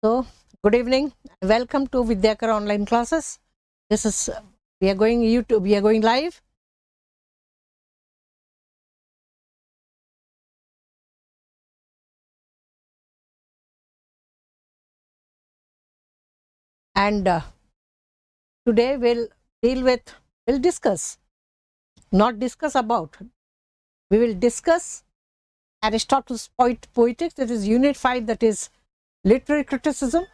So, good evening. Welcome to Vidyakar online classes. This is we are going YouTube. We are going live. And today we'll discuss, not discuss about. We will discuss Aristotle's Poetics. That is Unit 5. That is literary criticism.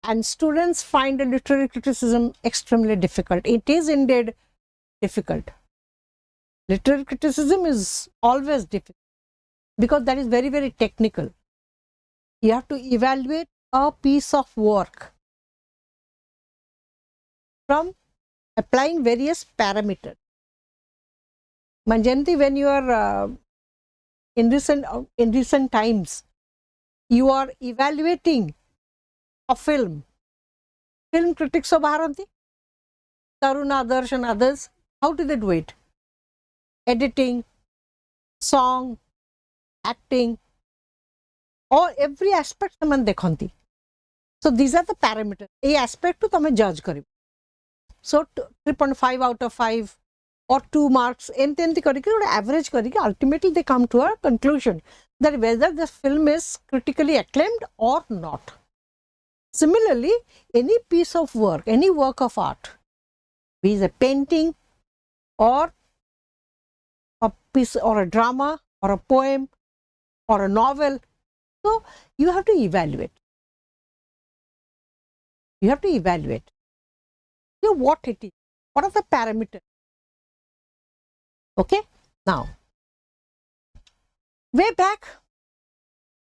And students find literary criticism extremely difficult. It is indeed difficult. Literary criticism is always difficult because that is very, very technical. You have to evaluate a piece of work from applying various parameters. Manjanti, when you are in recent times, you are evaluating a film critics of Bharanti, Tarun Adarsh and others. How do they do it? Editing, song, acting, or every aspect saman dekhanti. So these are the parameters. A aspect to tame judge karibo. So 3.5 out of 5 or 2 marks, average karike, ultimately they come to a conclusion that whether the film is critically acclaimed or not. Similarly, any piece of work, any work of art, be it a painting or a piece or a drama or a poem or a novel, so you have to evaluate. You have to evaluate. You know what it is. What are the parameters? Okay. Now, way back,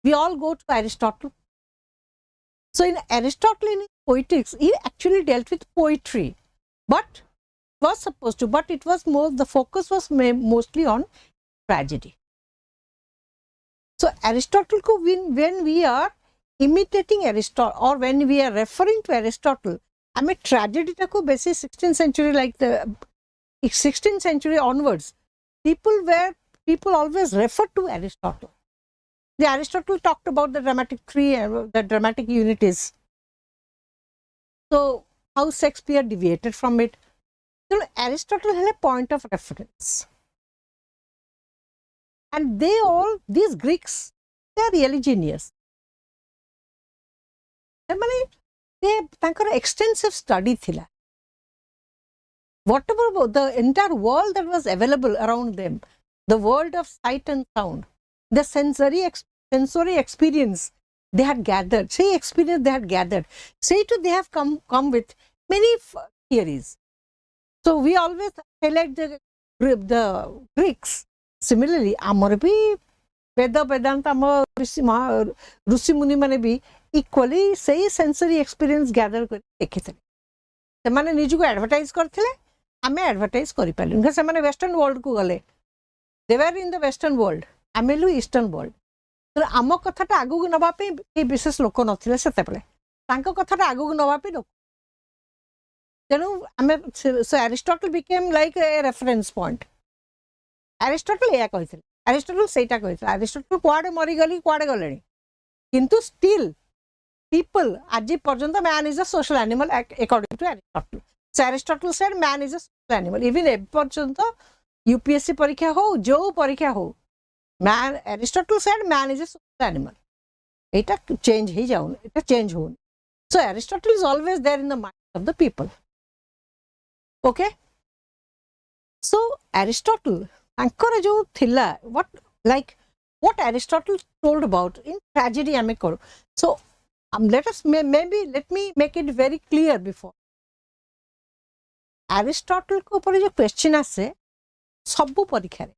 we all go to Aristotle. So in Aristotle, in his Poetics, he actually dealt with poetry, but was supposed to, but it was more, the focus was mostly on tragedy. So Aristotle, when we are imitating Aristotle or when we are referring to Aristotle, I mean tragedy ko basic 16th century, like the 16th century onwards, people always referred to Aristotle. The Aristotle talked about the dramatic tree, the dramatic unities. So how Shakespeare deviated from it. So Aristotle had a point of reference. And these Greeks, they are really genius. They extensive study thila. Whatever the entire world that was available around them, the world of sight and sound, the sensory experience they had gathered, they have come with many theories. So we always highlight the Greeks. Similarly, amar bhi Veda Vedanta Rusi Muni mane bhi equally say sensory experience gather kari dekhithile. Semane nijuku advertise karthile, ame advertise kari parlun. Because semane western world ku gale. They were in the western world, amelu eastern world. So ଆମ କଥାଟା ଆଗକୁ ନବା ପାଇଁ ଏ ବିଶେଷ ଲୋକ ନଥିଲେ ସେତେବେଳେ, ତାଙ୍କ କଥାଟା ଆଗକୁ ନବା ପାଇଁ ଲୋକ, ତେଣୁ ଆମେ so Aristotle became like a reference point. Aristotle ଏୟା କହିଥିଲେ, Aristotle ସେଇଟା କହିଥିଲେ, Aristotle କୁଆଡ଼େ ମରିଗଲି କୁଆଡ଼େ ଗଲେଣି, କିନ୍ତୁ still people ଆଜି ପର୍ଯ୍ୟନ୍ତ man is a social animal according to Aristotle. So Aristotle said man is a social animal. Even ଏ ପର୍ଯ୍ୟନ୍ତ UPSC ପରୀକ୍ଷା ହଉ ଯୋଉ ପରୀକ୍ଷା ହଉ, man, Aristotle said man is a social animal. It change he jaun, it change hoon. So Aristotle is always there in the mind of the people. Okay. So Aristotle, ankara jo thila, what Aristotle told about in tragedy ame karo. So let me make it very clear before. Aristotle ko upare jo question ase सबु परीक्षा रे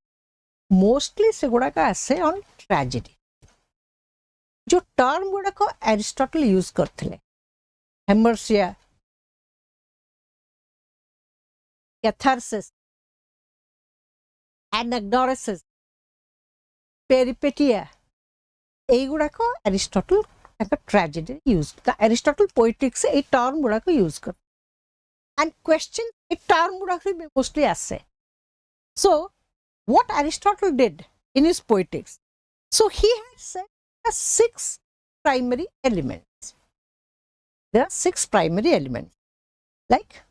mostly से गुड़ाक आसे on tragedy. जो term गुड़ाक Aristotle use करते hamartia, catharsis, anagnorisis, peripeteia, ए गुड़ाक Aristotle tragedy use, Aristotle Poetics ए टर्म गुड़ाक यूज कर एंड क्वेश्चन ए टर्म गुड़ाक मोस्टली आसे. So, what Aristotle did in his Poetics, so he had said 6 primary elements. there are 6 primary elements. Like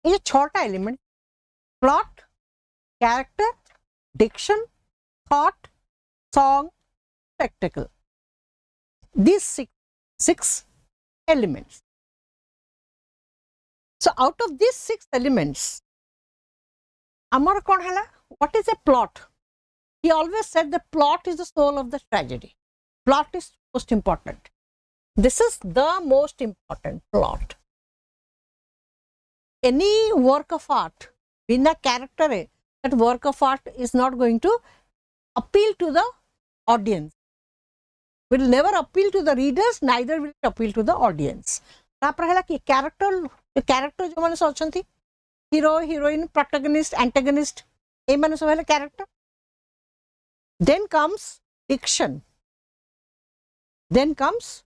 ये 6टा element, plot, character, diction, thought, song, spectacle. These six elements. So out of these 6 elements, Amar kon hela? What is a plot? He always said the plot is the soul of the tragedy. Plot is most important. This is the most important plot. Any work of art, bina character, that work of art is not going to appeal to the audience. Will never appeal to the readers, neither will it appeal to the audience. तापर हला कि character जो माने सोचंती, hero, heroine, protagonist, antagonist, ए माने सब हला character. Then comes diction. Then comes,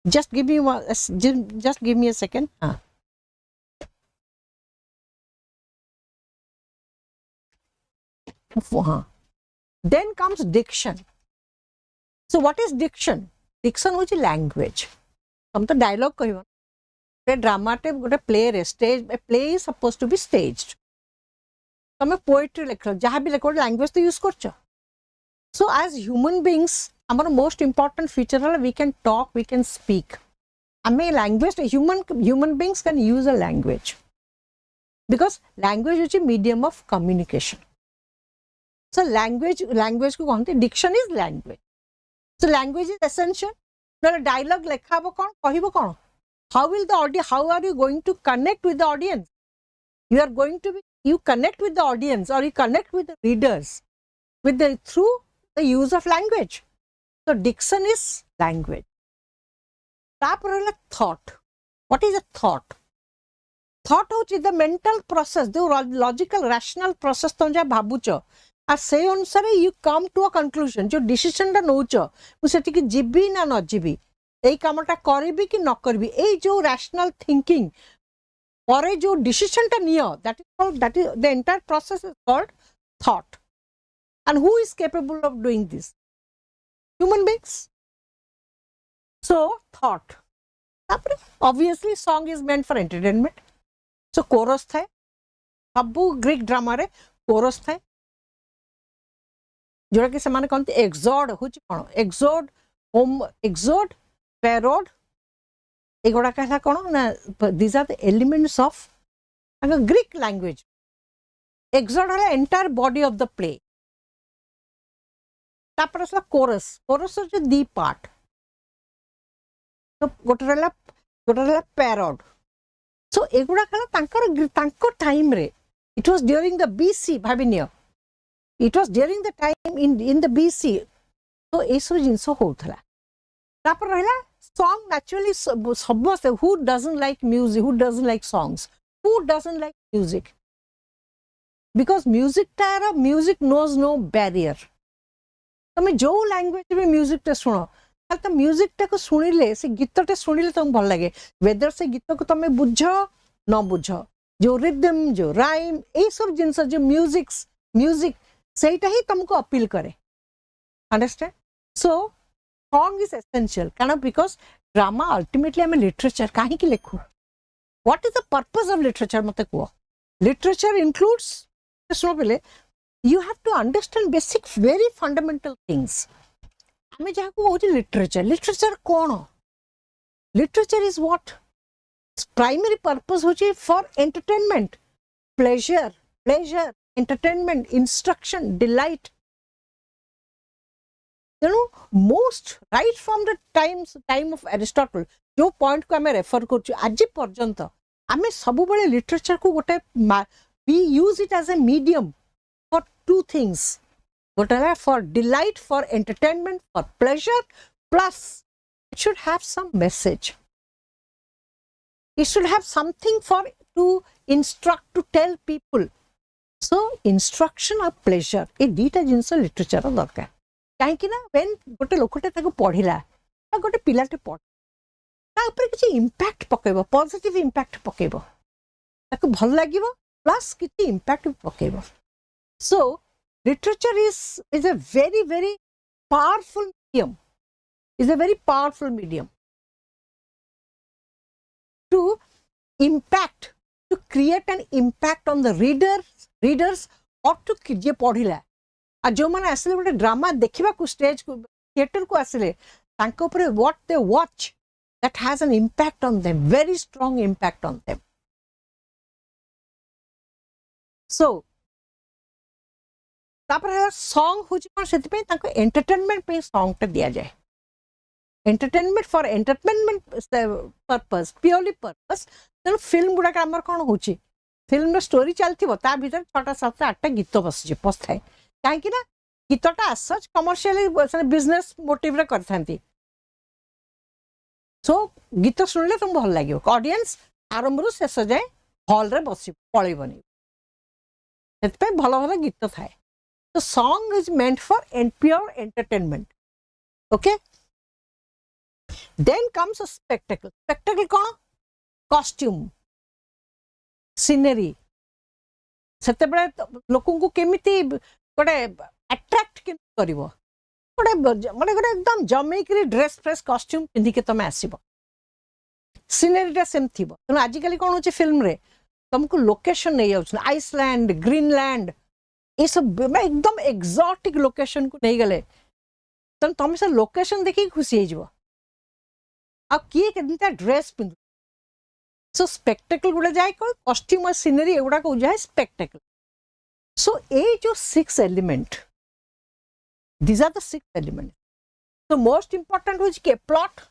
just give me a second. Then comes diction. So what is diction? Diction is language. हम तो dialogue कहियो. A drama te गोटे play रे stage, a play is supposed to be staged. तमे poetry लिखो, जहाँ भी लिखो language तो use करचो. So as human beings, our most important feature है we can talk, we can speak. हमें language, human beings can use a language because language is a medium of communication. So language को कहते हैं, diction is language. So language is essential. No dialogue lekha habo kon, kahibo kon. How will the audience? How are you going to connect with the audience? You connect with the audience or you connect with the readers through the use of language. So diction is language. Taparala thought. What is a thought? Thought is the mental process, the logical, rational process तुम जहाँ भाबुचो. और से अनुसार you come to a conclusion जो decision टा नौच मुझे जीवी ना न जीवी यही कामटा करी कि न करी ए जो रैशनल थिंकिंग पर जो डिसीजन टा नियो that is the entire process is called thought and who is capable of doing this human beings so thought obviously song is meant for entertainment so chorus थाए सब ग्रीक ड्रामा रे coarse थाए जोड़ा कि से माने कहते एक्सोड होची कोन एक्सोड पैरोड एगोडा कहला कोन ना these are the elements of Greek language एक्सोड हला entire body of the play तापर असला कोरस जो दी पार्ट तो गोटरला पैरोड सो एगोडा कहला तांकर टाइम रे it was during the BC भाबिनियो It was during the time in the BC. So ये सब जिनस होथला. तापर रहला song naturally सबसे who doesn't like music, who doesn't like songs, who doesn't like music? Because music knows no barrier. तमे जो language में music टे सुनो, तो music टे को सुनिले से गीत टे सुनिले तुम भल लगे. Whether से गीत को तमे बुझो न बुझो, जो rhythm, जो rhyme, ये सब जिनस जो music सेटा ही तुमको अपील करे. Understand? So song is essential कारण बिकॉज ड्रामा अल्टीमेटली आम लिटरेचर कहीं लिखु. What is the purpose of literature मत कह. लिटरेचर इंक्लूड्स सुन पे you have to understand basic very fundamental things. आम जहाँ को लिटरेचर कौन? Literature is what primary purpose होची for entertainment, pleasure, entertainment, instruction, delight. You know, most right from the time of Aristotle, जो point को हमें refer करछु आज पर्यंत हमें सब बड़े literature को गोटे we use it as a medium for 2 things. गोटे for delight, for entertainment, for pleasure, plus it should have some message. it should have something for to instruct, to tell people. So instruction or pleasure ए दीटा जिनस literature दरकार कहीं ना when गोटे लोकटे ताको पढ़िला गोटे पिलाटे पढ़ ता ऊपर किछि इंपैक्ट पकेबो, पॉजिटिव इंपैक्ट पकेबो, ताको भल लागिबो प्लस किछि इंपैक्ट पकेबो. So literature is a very powerful medium, is a very powerful medium to impact, to create an impact on the readers or to जे पढ़िला. आ जो माने आसले गोटे ड्रामा देखिबा को स्टेज को थिएटर को आसले तांको ऊपर what they watch that has an impact on them, very strong impact on them. So तापर सॉन्ग होची कोन सेति पे ताको एंटरटेनमेंट पे सॉन्ग टे दिया जाए, entertainment for entertainment purpose, purely purpose. तेणु फिल्म गुड़ा आमर कौन हो फिल्म स्टोरी चलती ता भीतर 6टा 7टा 8टा गीत बस पशे कहीं गीतटा आसच कमर्शियली बिजनेस मोटिव रे करथांती. सो गीत सुनले तुम भल लगे, ऑडियंस आरंभ रु शेष जाए हॉल रे बस पलैबनी, से भल भल गीत थाए. So song is meant for pure entertainment. Okay. Then comes a spectacle. Spectacle कौन? Costume, scenery. सेते बड़े लोगों को केमिति गोटे अट्रैक्ट के करिवो, गोटे माने गोटे एकदम जमेकरी ड्रेस फ्रेस कॉस्ट्यूम पिंधि के तमे आसीबो. सीनरी टा सेम थिबो. तनो आजिकली कोन होची फिल्म रे तुमको लोकेशन नहीं आउछ, आइसलैंड, ग्रीनलैंड ये सब एकदम एक्सोटिक लोकेशन को नहीं गले तन तुम से लोकेशन देखी खुशी हो अब किए केनता ड्रेस पिंधु. सो स्पेक्टेकल गुडा जाए को कॉस्ट्यूम और सीनरी एगुडा को जाए स्पेक्टेकल. सो ए जो 6 element, these are the 6 element. तो मोस्ट इंपोर्टेंट हो के प्लॉट,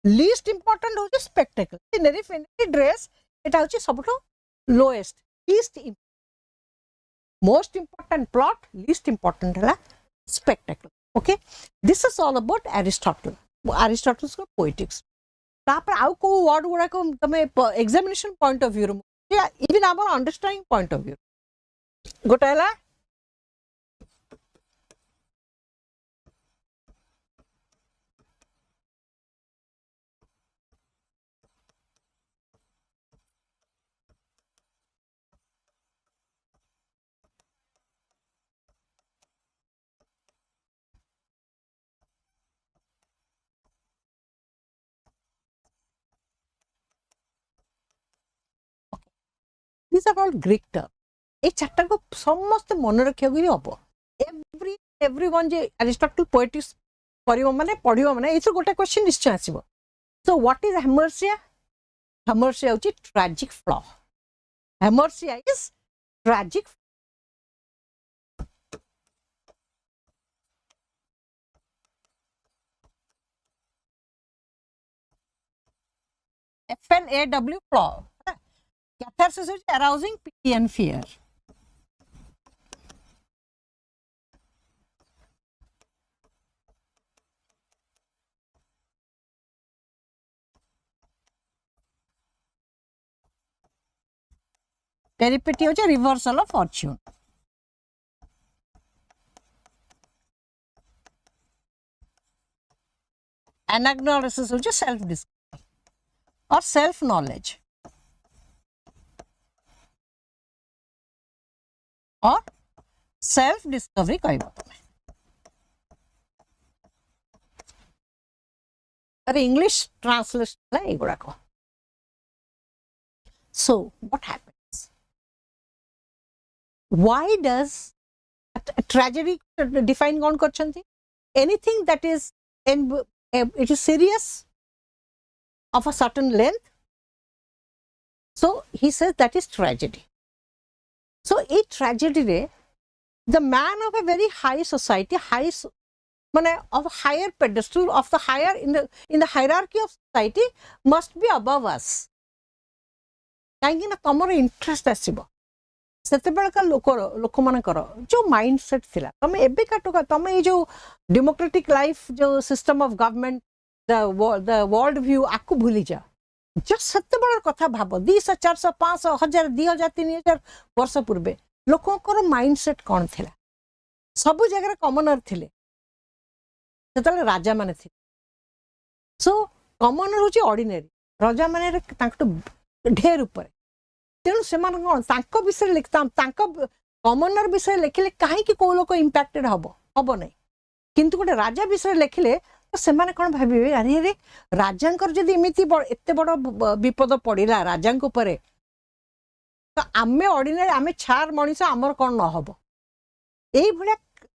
लीस्ट इंपोर्टेंट हो स्पेक्टेकल, सीनरी फिनरी ड्रेस एटा हो सबटो lowest, least most important plot, least important है spectacle. Okay, this is all about Aristotle, Aristotle's poetics. तापर आउ को वर्ड गुडा को तमे एग्जामिनेशन पॉइंट ऑफ व्यू या even our understanding point of view गोटाला these are all Greek terms. ए चारटा को समस्त मन रखिया भी हबो. एवरीवन जे एरिस्टोटल पोएटिक्स करिवो माने पढिवो माने एथु गोटे क्वेश्चन निश्चय आसीबो. So what is hamartia? Hamartia होची tragic flaw. Hamartia is tragic. FLAW flaw. Catharsis is arousing pity and fear. Peripety is a reversal of fortune. Anagnosis is a self-discovery or self-knowledge. और self discovery कहबो तमे. अरे English translation है एगुडा को. So what happens, why does tragedy define कौन करछंती? Anything that is it is serious of a certain length. So he says that is tragedy. So a tragedy रे the man of a very high society, of higher pedestal, of the higher in the hierarchy of society must be above us. कहीं ना तमर interest आसीबो सेते बेलका लोक मानकर जो mindset थिला तमे एबे काटो तमे ए जो डेमोक्रेटिक लाइफ जो system of government the world view आकु भूली जा. जस्ट सत्य बड़ कथा भाव 200 400 500 1000 2000 3000 वर्ष पूर्वे लोकंकर माइंडसेट कौन थिला सब जगह कमनर थिले सेतले राजा माने थिले सो कमनर होची ऑर्डिनरी राजा माने ढेर ऊपर तेणु से कौन विषय लिखता कमनर विषय लिखिले कहीं कौ लोक इम्पैक्टेड हम हम ना किंतु गोटे राजा विषय लिखिले तो से कौन भावे अरे अरे राजांकर जदि एमती एत बड़ विपद पड़ा राजा तो आमे ऑर्डिनरी आमे छार मनीष आमर कौन न हम ये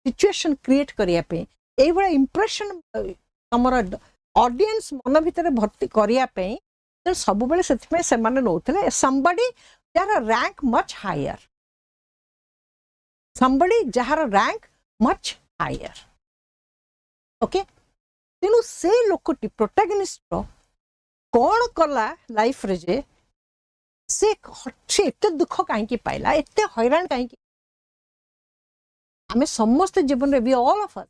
सिचुएशन क्रिएट करने ये इंप्रेशन तुम ऑडियंस मन भितर भर्ती करने सब बेले से नौते somebody जार रैंक मच हायर somebody जार रैंक मच हायर ओके तेणु से लोकटी प्रोटैगनिस्ट कौन कला लाइफ रे जे से एते दुख कहीं पाइला एते हैरान कहीं आमे समस्त जीवन रे भी all of us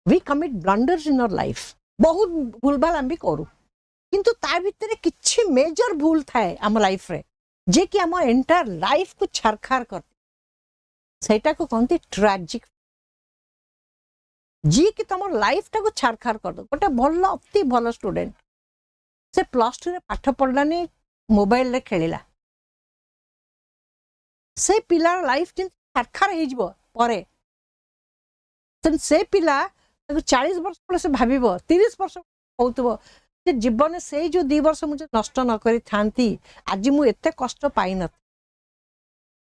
we commit blunders in our life बहुत भूलभाल आम भी करूँ किंतु ता भितर किछि मेजर भूल थाए आम लाइफ रे जे कि आम एंटायर लाइफ को छारखार कर सेटा को कहते ट्रेजिक जी कि तुम लाइफ टाक छारखार कर दो गोटे भल अति भल स्टूडेंट से +2 रे पाठ पढ़लानी मोबाइल रे खेलिला से पिलार लाइफ जिन छारखार हो जिवो परे से पिला 40 वर्ष पर से भाविबो 30 वर्ष होतबो जे जीवन से जो 2 वर्ष मुझे नष्ट न करी थांती आज मु एते कष्ट पाई न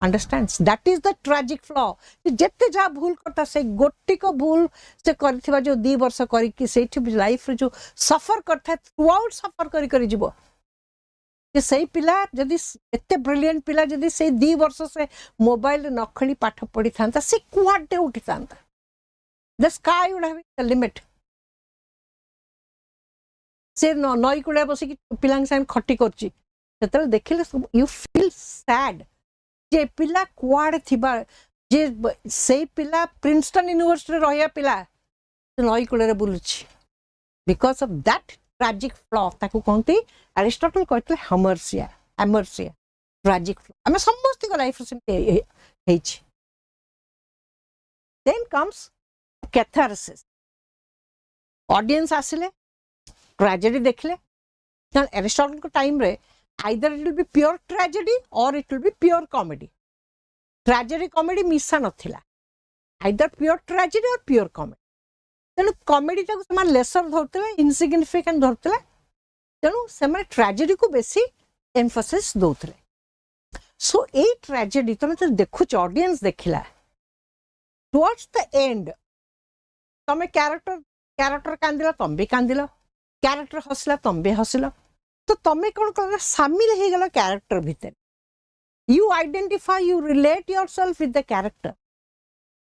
understands that is the tragic flaw जेते जा भूल करता से गोटी को भूल से करथिबा जो 2 वर्ष करी कि सेठी लाइफ रे जो सफर करथा थ्रू आउट सफर करी करी जिवो जे सही पिला जदि एते ब्रिलियंट पिला जदि से 2 वर्ष से मोबाइल न खेली पाठ पढ़ी थांता से कुआडे उठी थांता the sky would have the limit से नई कूड़े बस पिला संग खटी कर देखिले यू फील सैड जे पिला कुआडे थिबा जे से पिला प्रिंसटन यूनिवर्सिटी रहिया पिला नई कूड़े बुलुची because of that tragic flaw ताकू कहते एरिस्टोटल कहते हेमर्सिया हेमर्सिया ट्रेजिक फ्लॉ आम समस्त life then comes catharsis audience आसिले ट्रेजेडी देखले एरिस्टोटल को टाइम रे either it will be pure tragedy or it will be pure comedy tragedy comedy मिसा नथिला either pure tragedy or pure comedy तेणु कॉमेडी टाक से लेसर धरते इनसिग्निफिकेंट धरते तेणु से ट्रेजेडी को बेसी एम्फोसिस दौले सो ए ट्रेजेडी तुम तो देखुच ऑडियंस देखला टुवर्ड्स द एंड तुम कैरेक्टर कांदिला तुम भी कांदिल कैरेक्टर हसला तुम भी हसिल तो तुम्हें कौन कर सामिल हो गल कैरेक्टर भितर you identify you relate yourself with the character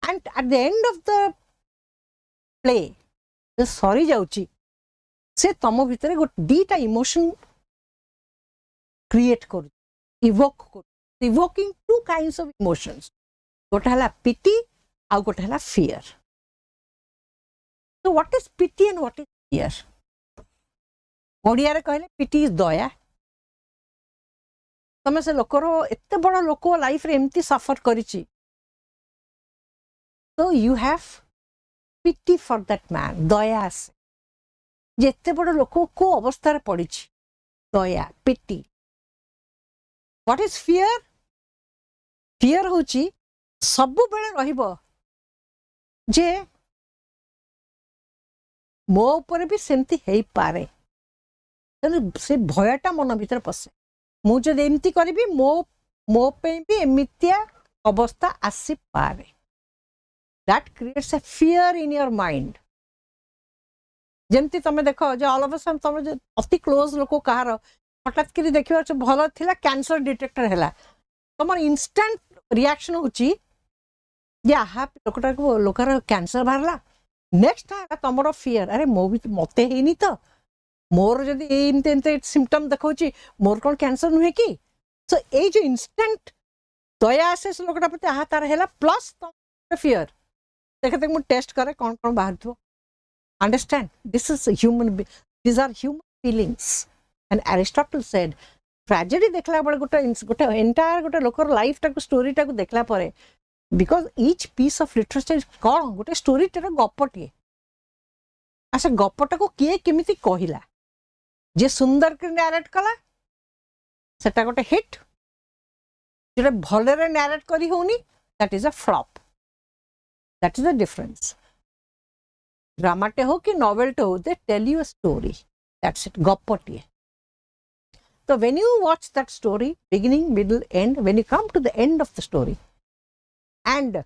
and at the end of the play सरी जाउची से तुम भितर गोटे दीटा इमोशन क्रिएट कर इवोकिंग 2 काइंड्स ऑफ इमोशंस गोटे है पिटी आउ गोटे है फियर तो what is pity and what is fear Odia रे कहले पिटी इज दया तमे से लोकर एते बड़ लोक लाइफ रे एमती सफर करिची तो you have pity for that man दया से जेते बड़ लोक को अवस्था रे पड़ी दया pity what is fear fear होची सब बेले रहिबो जे मो ऊपर भी सेमती हेई पारे से भयटा मन भीतर पशे मुझे एमती करी मो मो पे भी एमितिया अवस्था आसी पारे that creates a fear in your mind जमती तुम देख जो ऑल ऑफ अ सडन तुम अति क्लोज लोक कहार हठात कर देखा भल थिला कैंसर डिटेक्टर है तुम इंस्टेंट रिएक्शन होची जे आहा लोकटा को लोकार कैंसर बाहरला नेक्स्ट तुम फियर अरे मो भी मते हेनी तो मोर जदि एमते सिम्पटम देखा मोर कौन कैंसर नुहे कि सो ये जो इंस्टेंट दया आसे से लोकटा प्रति आहा तार है प्लस तुम फियर देखते मुझे टेस्ट करे कौन कौन बाहर थो understand this is human this are human feelings And Aristotle said, tragedy देखला बड़े गोटे entire गोटे लोकर life टाको story टाको देखला परे, because each piece of literature is कौन गोटे story टेरा गप्पटिए आसे गप्पटाको किए केमिति कहिला जे सुंदर के narrate कला सेटा गोटे hit जेटा भलरे narrate करी होनी that is a flop. That is the difference. Drama te ho ki novel te ho, they tell you a story. That's it. Goppotiye. So when you watch that story, beginning, middle, end, when you come to the end of the story, and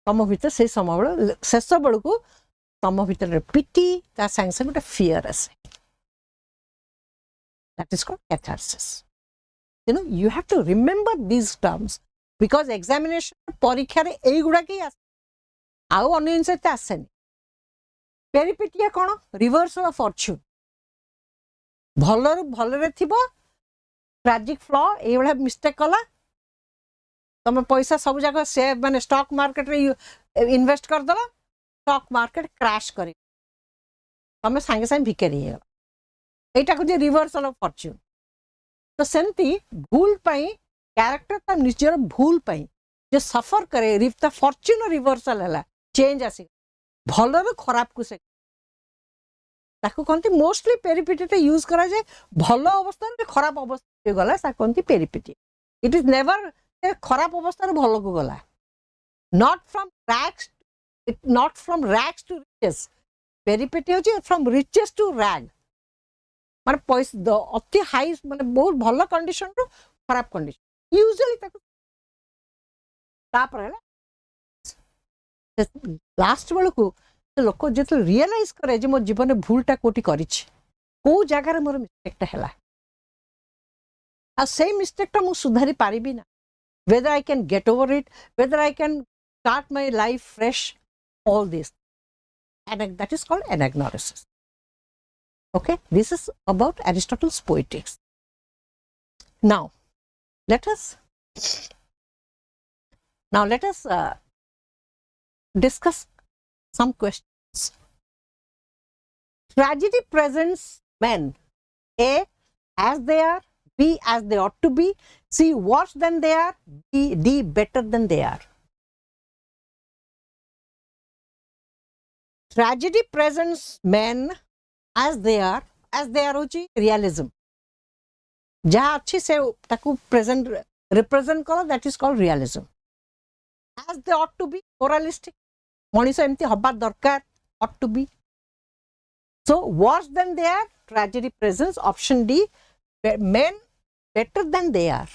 tamo bhitar se samabalo sesa balaku tamo bhitar pity ta sang sang gote fear ase. That is called catharsis. You know, you have to remember these terms because examination parikha re ei guda ki ase au अन्य जिनसे ते आसेनी. पेरिपिटिया कौन reversal of Fortune भलरे थिबो tragic flaw ए वाला mistake कला तमे पैसा सब जगह से माने स्टॉक मार्केट रे इन्वेस्ट कर दला स्टॉक मार्केट क्रैश करी तमे संगे संगे भिकारी हे एटा को जे रिवर्सल ऑफ फॉर्च्यून. तो सेमती भूल पई कैरेक्टर त निजर भूल पई जे सफर करे रिफ द फॉर्च्यून रिवर्सल हला चेंज आसी भलर खराब को से ताको कोनती मोस्टली पेरिपिटी टे यूज करा जाए भलो अवस्था रे खराब अवस्था रे गला सा कोनती पेरिपिटी. इट इज नेवर खराब अवस्था रे भलो को गला not from rags to riches. Peripety होची फ्रॉम रिचेस टू रैग माने पैसा अति हाई माने बहुत भलो कंडीशन रो खराब कंडीशन यूजुअली ताको तापर लास्ट बेलू लोक जो रियलाइज करे जे मो जीवन में भूलटा कोटी करी को जगार मोर मिस्टेकटा है आ से मिस्टेकटा मु सुधारी पारिबी ना whether I can get over it, whether I can start my life fresh, all this. And that is called anagnorisis. Okay, this is about Aristotle's poetics. Now let us discuss some questions. Tragedy presents men A as they are, B as they ought to be, C worse than they are, D better than they are. Tragedy presents men as they are होची realism. जहाँ अच्छी से ताकू present represent करो, that is called realism. As they ought to be, moralistic. Manish एमती हबा दरकार, ought to be. So worse than they are, tragedy presents, option D, men better than they are.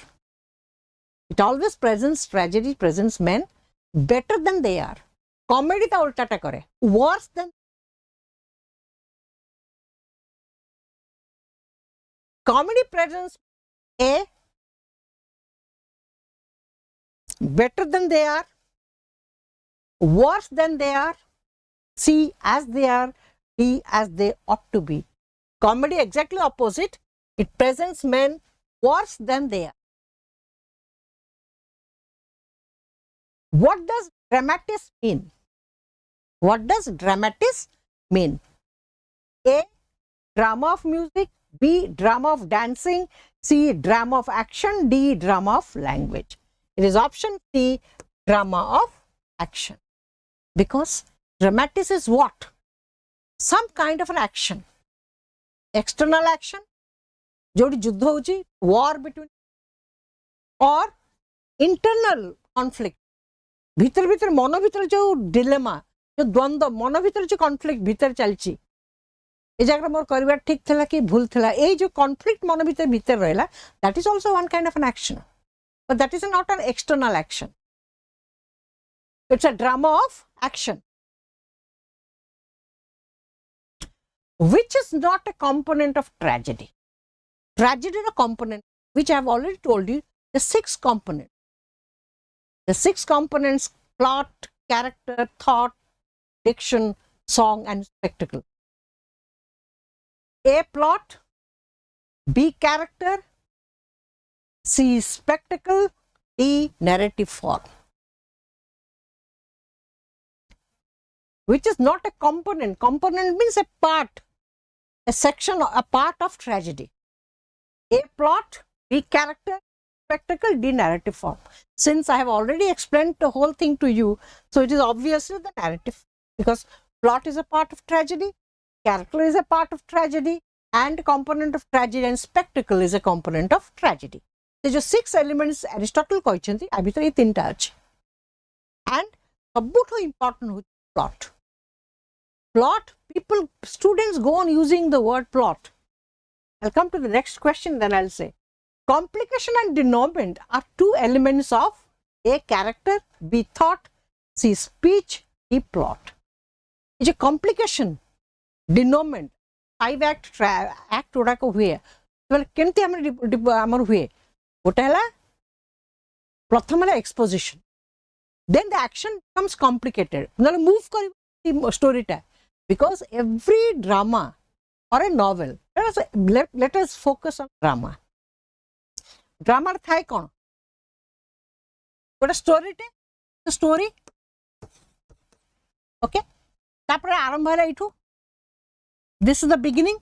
It always presents, tragedy presents men better than they are. Comedy ता उल्टाटा करे, worse than. Comedy presents A better than they are, worse than they are, C as they are, D as they ought to be. Comedy exactly opposite. It presents men worse than they are. What does dramatis mean? What does dramatis mean? A, drama of music, B, drama of dancing, C, drama of action, D, drama of language. It is option C, drama of action. Because dramatis is what? Some kind of an action. External action, जोड़ी युद्ध होची, war between, or internal conflict. भीतर भीतर मन भीतर जो dilemma, जो द्वंद्व, मन भीतर जो conflict भीतर चलची. ए जगह मोर करबा ठीक थला कि भूल थला, ए जो conflict मन भीतर भीतर रहला, that is also one kind of an action. But that is not an external action. It's a drama of action. Which is not a component of tragedy. Tragedy is a component, which I have already told you, the 6 components. The 6 components: plot, character, thought, diction, song, and spectacle. A, plot, B, character, C, spectacle, D, narrative form. Which is not a component. Component means a part, a section, a part of tragedy. A plot, B character, spectacle, D narrative form. Since I have already explained the whole thing to you, so it is obviously the narrative, because plot is a part of tragedy, character is a part of tragedy, and component of tragedy, and spectacle is a component of tragedy. So जो 6 elements Aristotle कहते हैं, अभी तो ये 3टा अच्छे. And सबुठो important हो plot. Plot, people, students go on using the word plot. I'll come to the next question, then I'll say. Complication and denouement are 2 elements of A character, B thought, C speech, D plot. It's a complication, denouement, 5 act गुड़ाक हुए. तो केमती हमर हुए गोटे हला प्रथम हला exposition, then the action becomes complicated. मतलब move करी story टा, because every drama or a novel, let us focus on drama. Drama थाए कौन गोटे story टे, story, okay, तापर आरंभ हला इठू. This is the beginning.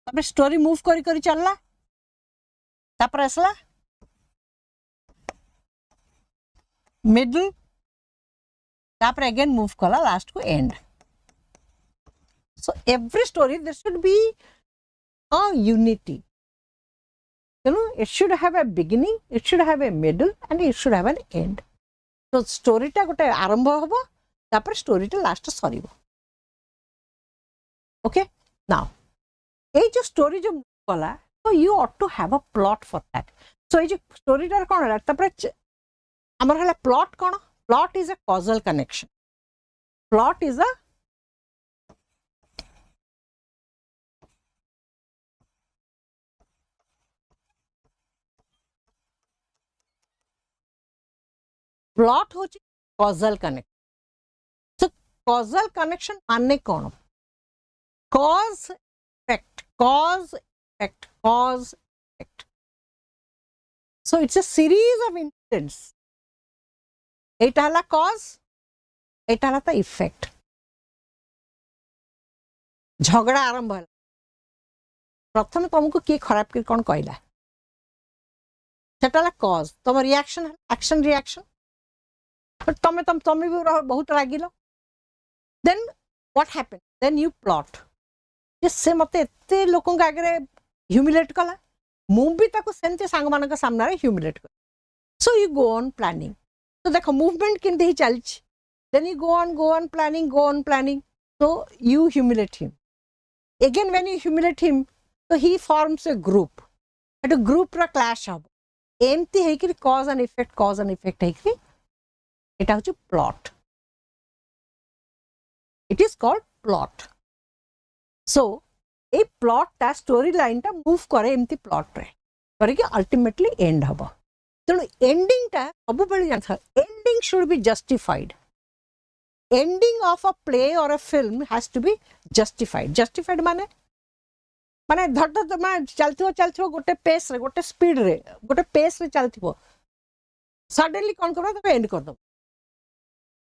तापर story move करी करी चलला, तापर असला middle, तापर again move कला last को end. So every story there should be a unity. You know, it should have a beginning, it should have a middle, and it should have an end. So story टा गोटे आरंभ होबो, तापर story टा last सरीबो. Okay, now ए जो story जो कला, so you ought to have a plot for that. So ए जो story टा कोन हला, तापर हमर हला plot cone? Plot is a causal connection. Plot is a plot होची causal connection. So causal connection माने कौन? Cause effect, cause effect, cause effect. So it's a series of incidents. एटा हला cause, एटा हला ता effect. झगड़ा आरंभ हला, प्रथम तुमको किए खराब कर कौन कहला, सेटा हला cause, तुम रिएक्शन, एक्शन रिएक्शन. तमें भी बहुत रागिल. Then what happened? Then you plot. से मत एते लोकों के आगे ह्यूमिलेट कला, मु भी ताको सेमते सांग मानक सामना रे ह्यूमिलेट कर. So you go on planning. So देखो movement केनते ही चलछि. Then you go on planning. So you humiliate him. Again when you humiliate him, so he forms a group. At a group रा clash हब. एमती है कि cause and effect है कि এটা হচ্ছে plot. It is called plot. So a plot ता story line टा move करे एमती plot रे करे कि ultimately end हबो. तेणु ending टा सब बेले जानथा, ending should be justified. Ending of a play or a film has to be justified. Justified माने धड़ माने चलथिबो गोटे पेस रे, गोटे स्पीड रे, गोटे पेस रे चलथिबो, सडनली कोन करबो तो एंड कर दो.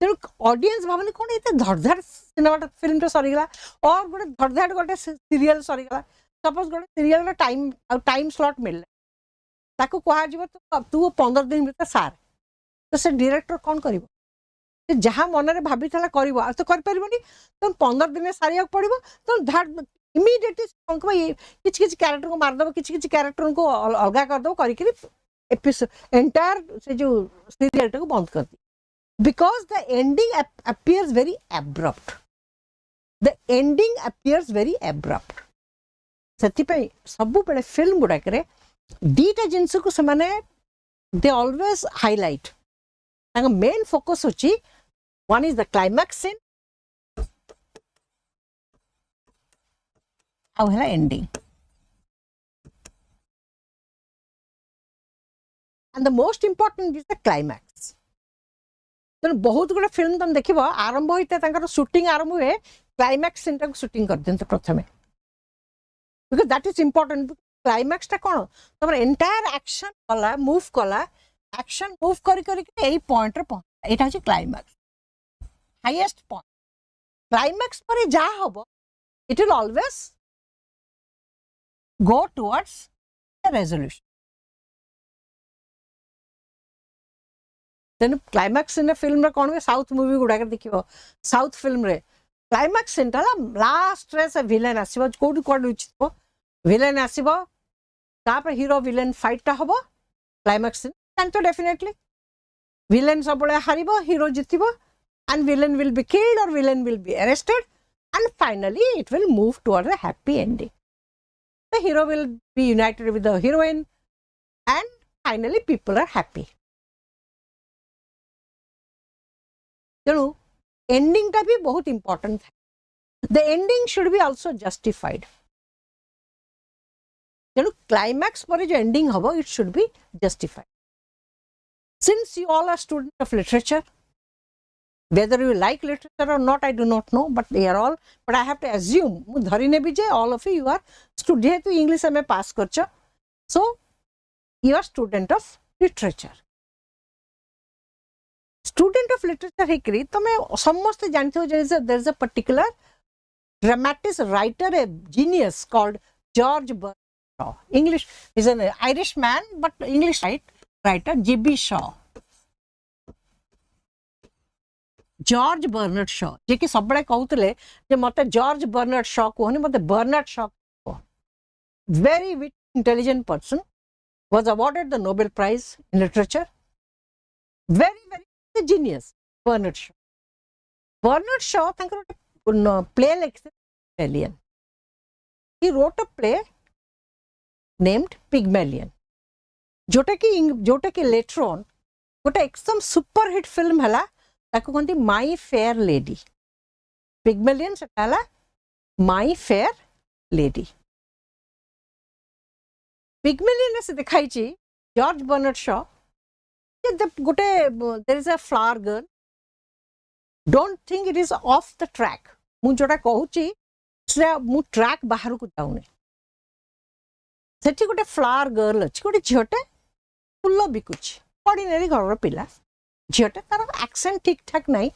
तेणु ऑडियंस भावने कौन ये धड़धाड़ सिनेमा फिल्म टा सरीगला, और गोटे धड़धाड़ गोटे सीरियल सरीगला. सपोज गोटे सीरियल टाइम स्लॉट मिलला, ताको कहा जीव तो तू 15 दिन भीतर सार, तो से डायरेक्टर कौन करिवो, जहाँ मन रे भाभी थला करिवो आ तो कर परिबोनी, तो 15 दिन में सारिया पड़िबो. तो धाड़ इमीडिएटली कौन को किछ कैरेक्टर को मार दबो, किछ कैरेक्टर को अलगा कर दो, करी के एपिसोड एंटायर से जो सीरियल टा को बंद कर दी. Because the ending appears very abrupt. The ending appears very abrupt. ସେଥିପାଇଁ ସବୁବେଳେ फिल्म गुडा करे दीटा जिंस को समाने they always highlight. तांका main focus होची, one is the climax scene, how हला ending. And the most important is the climax. तेणु बहुत गुड़े फिल्म तुम देख आरंभ होता शूटिंग आरंभ हुए क्लाइमैक्स सीन टाक शूटिंग कर दियंते प्रथमे, because that is important. Climax टा कौन तुम एंटायर एक्शन कला, मूव कला, एक्शन मूव करी करी एई पॉइंट रे पहुंचा, एटा होची क्लाइमैक्स. highest point. Climax पर जा हबो, it will always go towards a resolution. Then climax in a film रे कौन साउथ मूवी गुड़ा कर देखियो साउथ फिल्म रे क्लाइमैक्स सेंटा लास्ट रे से विलेन आसीबो कोड कोड उचितो विलेन आसीबो तापर हीरो विलेन फाइट ता हबो क्लाइमैक्स सीन तो डेफिनेटली विलेन सबले हारिबो hero जितिबो and villain will be killed or villain will be arrested and finally it will move toward a happy ending. The hero will be united with the heroine and finally people are happy. तेणु ending टा भी बहुत important है. The ending should be also justified. तेणु climax पर जो ending हबो it should be justified. Since you all are student of literature, whether you like literature or not I do not know, but they are all, but I have to assume मु धरी ने भी जे all of you are student to English में पास करछ, so you are student of literature. Student of literature hickory तमे समस्त जानते हो there is a particular dramatist writer, a genius called George Bernard Shaw. English is an Irish man but English writer G.B. Shaw. George Bernard Shaw जे कि सब कहते जे मत George Bernard Shaw कहनी मत बर्नार्ड शॉ कह. Very wit intelligent person was awarded the Nobel prize in literature. Very very genius Bernard Shaw. Bernard Shaw play लिखते Pygmalion. He wrote a play named Pygmalion जोटा कि लेटर ऑन गोटे एकदम super hit film है ताको कहते माई fair lady. Pygmalion सेटा माई fair lady. Pygmalion से दिखाई जॉर्ज बर्नार्ड शॉ गोटे there is a flower girl. Don't think it is off the track. मु जोटा कहूची मु ट्रैक बाहर को जाऊनी. सेठी गोटे फ्लावर गर्ल अच्छी गोटे झीटे फुल बिकुची ऑर्डिनरी घर पिला झीटे तार एक्सेंट ठीक ठाक नहीं.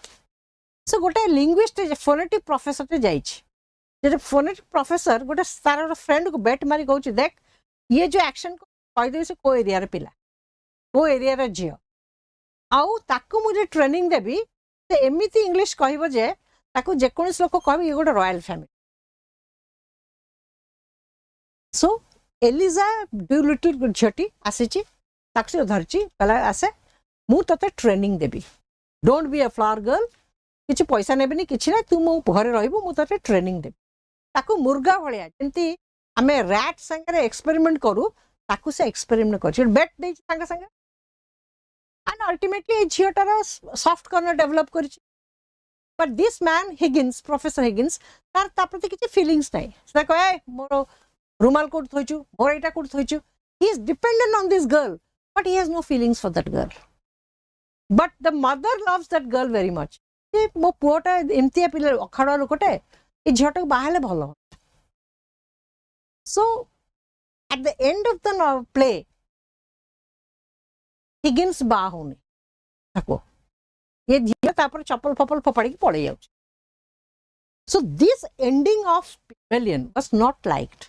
से गोटे लिंग्विस्ट फोनेटिक प्रोफेसर जाइए फोनेटिक प्रोफेसर गोटे तार फ्रेंड को बेट मारी कहूँ देख ये जो एक्शन को कहीदेवी से को एरिया पिला को एरिया झी आउ ताकू मुझे ट्रेनिंग देवी से एमती इंग्लिश कह जेकोसी लोक कह ये गोटे रॉयल फैमिली. सो एलिजा डुलिटिल झीटी आसी धरची कहला आसे मु तते training Devi. Don't be a flower girl. किछि पैसा नेबेनी किछि ना तू मो घरे रहबो मु तते ट्रेनिंग देबी. ताकू मुर्गा भलिया जेंती आमे रैट संगे एक्सपेरिमेंट करू ताकू से एक्सपेरिमेंट कर बेट दे संगे संगे एंड अल्टीमेटली झीटार सॉफ्ट कॉर्नर डेवलप कर. But this man Higgins professor Higgins तार ता प्रति किछि फीलिंग्स नाही. से कहे मोर रुमाल कोड थोइछु मोर एटा कोड थोइछु. He is dependent on this girl but he has no feelings for that girl. But the mother loves that girl very much. मो पुओटा एमती पिला अखाड़ा लोकटे ये झीटा बाहर भल. So at the end of the play Higgins बा होनी ताको ये झील तापर चप्पल फपल फोपाड़ी पड़े जाउछ. So this ending of Pygmalion was not liked.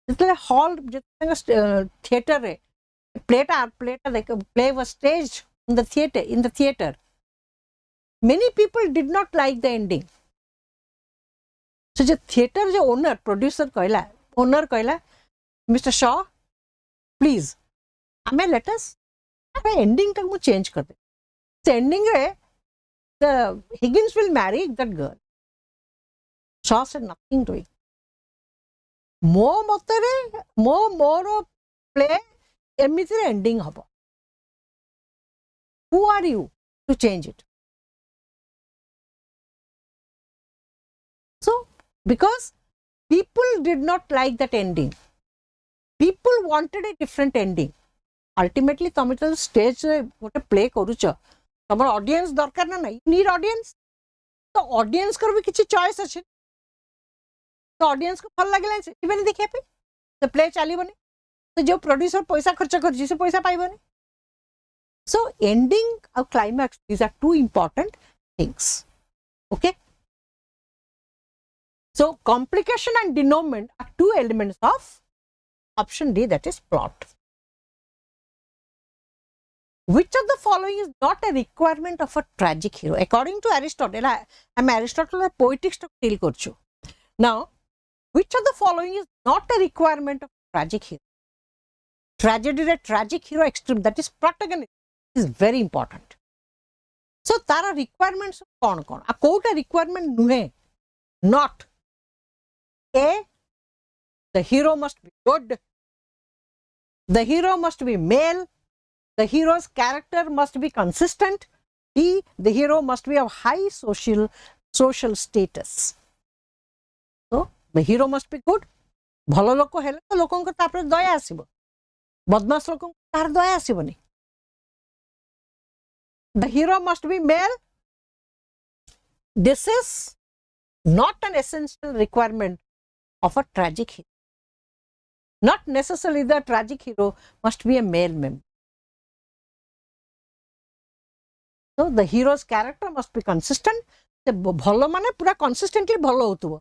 जितले हॉल थिएटर रे play was staged in the theater. Many people did not like the ending. So the theater जो owner producer कहला Mr. Shaw please हमें let us ending तक मु change कर दे. So ending रे the Higgins will marry that girl. Shaw said nothing to it. मो मतरे मोर play एमती एंडिंग हम. Who are you to change it? So because people did not like that ending, people wanted a different ending. Ultimately तुम तो stage गोटे play करूच तुम audience दरकार ना ना. You need audience. तो ऑडियंस कर भी किसी चॉइस अच्छे तो ऑडियंस को भल लगे देखिए तो प्ले चलबनी. तो जो प्रोड्यूसर पैसा खर्च कर पैसा पाइबनी. सो एंडिंग और climax these are two important things. Okay, so complication and denouement are two elements of option D, that is plot. Which of the following is not a requirement of a tragic hero? According to Aristotle, I am Aristotle poetics to deal korchu. Now, which of the following is not a requirement of a tragic hero? Tragedy, a tragic hero extreme, that is protagonist, is very important. So, Tara requirements कौन कौन? आ Kota requirement नुहे, not A, the hero must be good, the hero must be male, the hero's character must be consistent, D, the hero must be of high social status. So, the hero must be good. ଭଲ ଲୋକ ହେଲେ ତ ଲୋକଙ୍କ ତାପରେ ଦୟା ଆସିବ, ବଦମାସ ଲୋକଙ୍କ ତାର ଦୟା ଆସିବନି. The hero must be male. This is not an essential requirement of a tragic hero. Not necessarily the tragic hero must be a male member. So the hero's character must be consistent. से भलो माने पूरा consistently भलो होतुबो.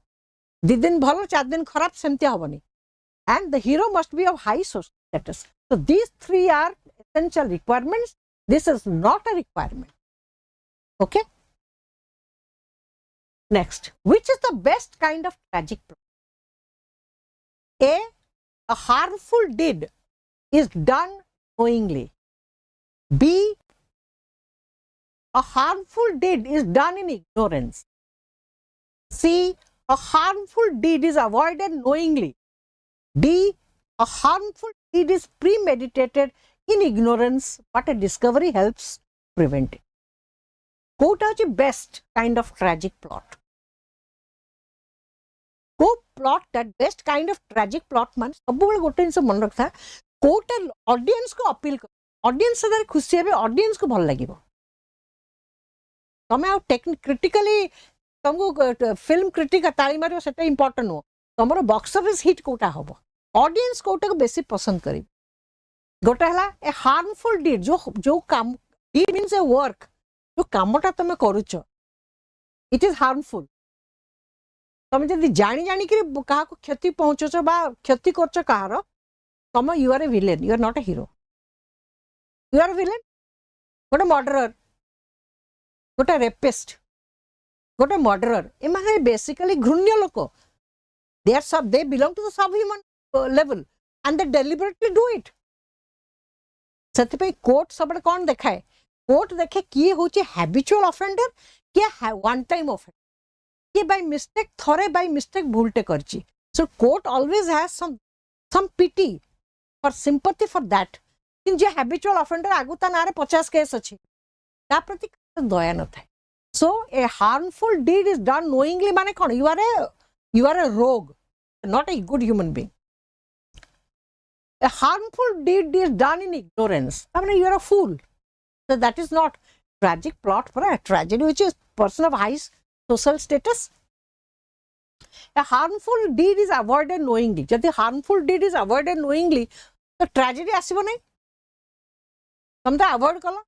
2 दिन भलो 4 दिन खराब सेमती हबनी. And the hero must be of high social status. So these 3 are essential requirements. This is not a requirement. Okay. Next, which is the best kind of tragic plot? A harmful deed is done knowingly. B, a harmful deed is done in ignorance. C, a harmful deed is avoided knowingly. D, a harmful deed is premeditated in ignorance, but a discovery helps prevent it. Quote is the best kind of tragic plot. को plot that best kind of tragic plot मान सब बेले गोटे जिन मन रखता Kota audience को appeal कर audience से खुशी हे ऑडियंस को भल लागिबो तमे आ क्रिटिकली तुमको फिल्म क्रिटिक ताली मारियो सेटा इंपोर्टेंट हो तमरो बॉक्स ऑफिस हिट कोटा हबो ऑडियंस कोटा को बेसी पसंद करी गोटे हला ए हार्मफुल डीड जो काम डीड मींस ए वर्क जो कामटा तमे करूचो इट इज हार्मफुल तुम जब जानी जानी क्या क्षति पहुंचुच बा क्षति करछ कहार तुम you are a villain you are not a hero you are villain गोटे मर्डरर गोटे रेपिस्ट गोटे मर्डरर ए माने बेसिकली घृण्य लोक they are sub they belong to the sub human level and they deliberately do it सेति पे court सबडे कोन देखाए कोर्ट देखे किए होचे हैबिचुअल ऑफेंडर के वन टाइम ऑफेंडर कि by mistake थोड़े by mistake भूलते करची so court always has some pity or sympathy for that कि जे habitual offender आगु ता नारे 50 केस अछि ता प्रति दया न थाए so a harmful deed is done knowingly माने कोन you are a rogue not a good human being a harmful deed is done in ignorance I mean you are a fool so that is not tragic plot for a tragedy which is person of high social status. A harmful deed is avoided knowingly. Jodi harmful deed is avoided knowingly, तो tragedy आसीबो नहीं. तुम तो avoid कला,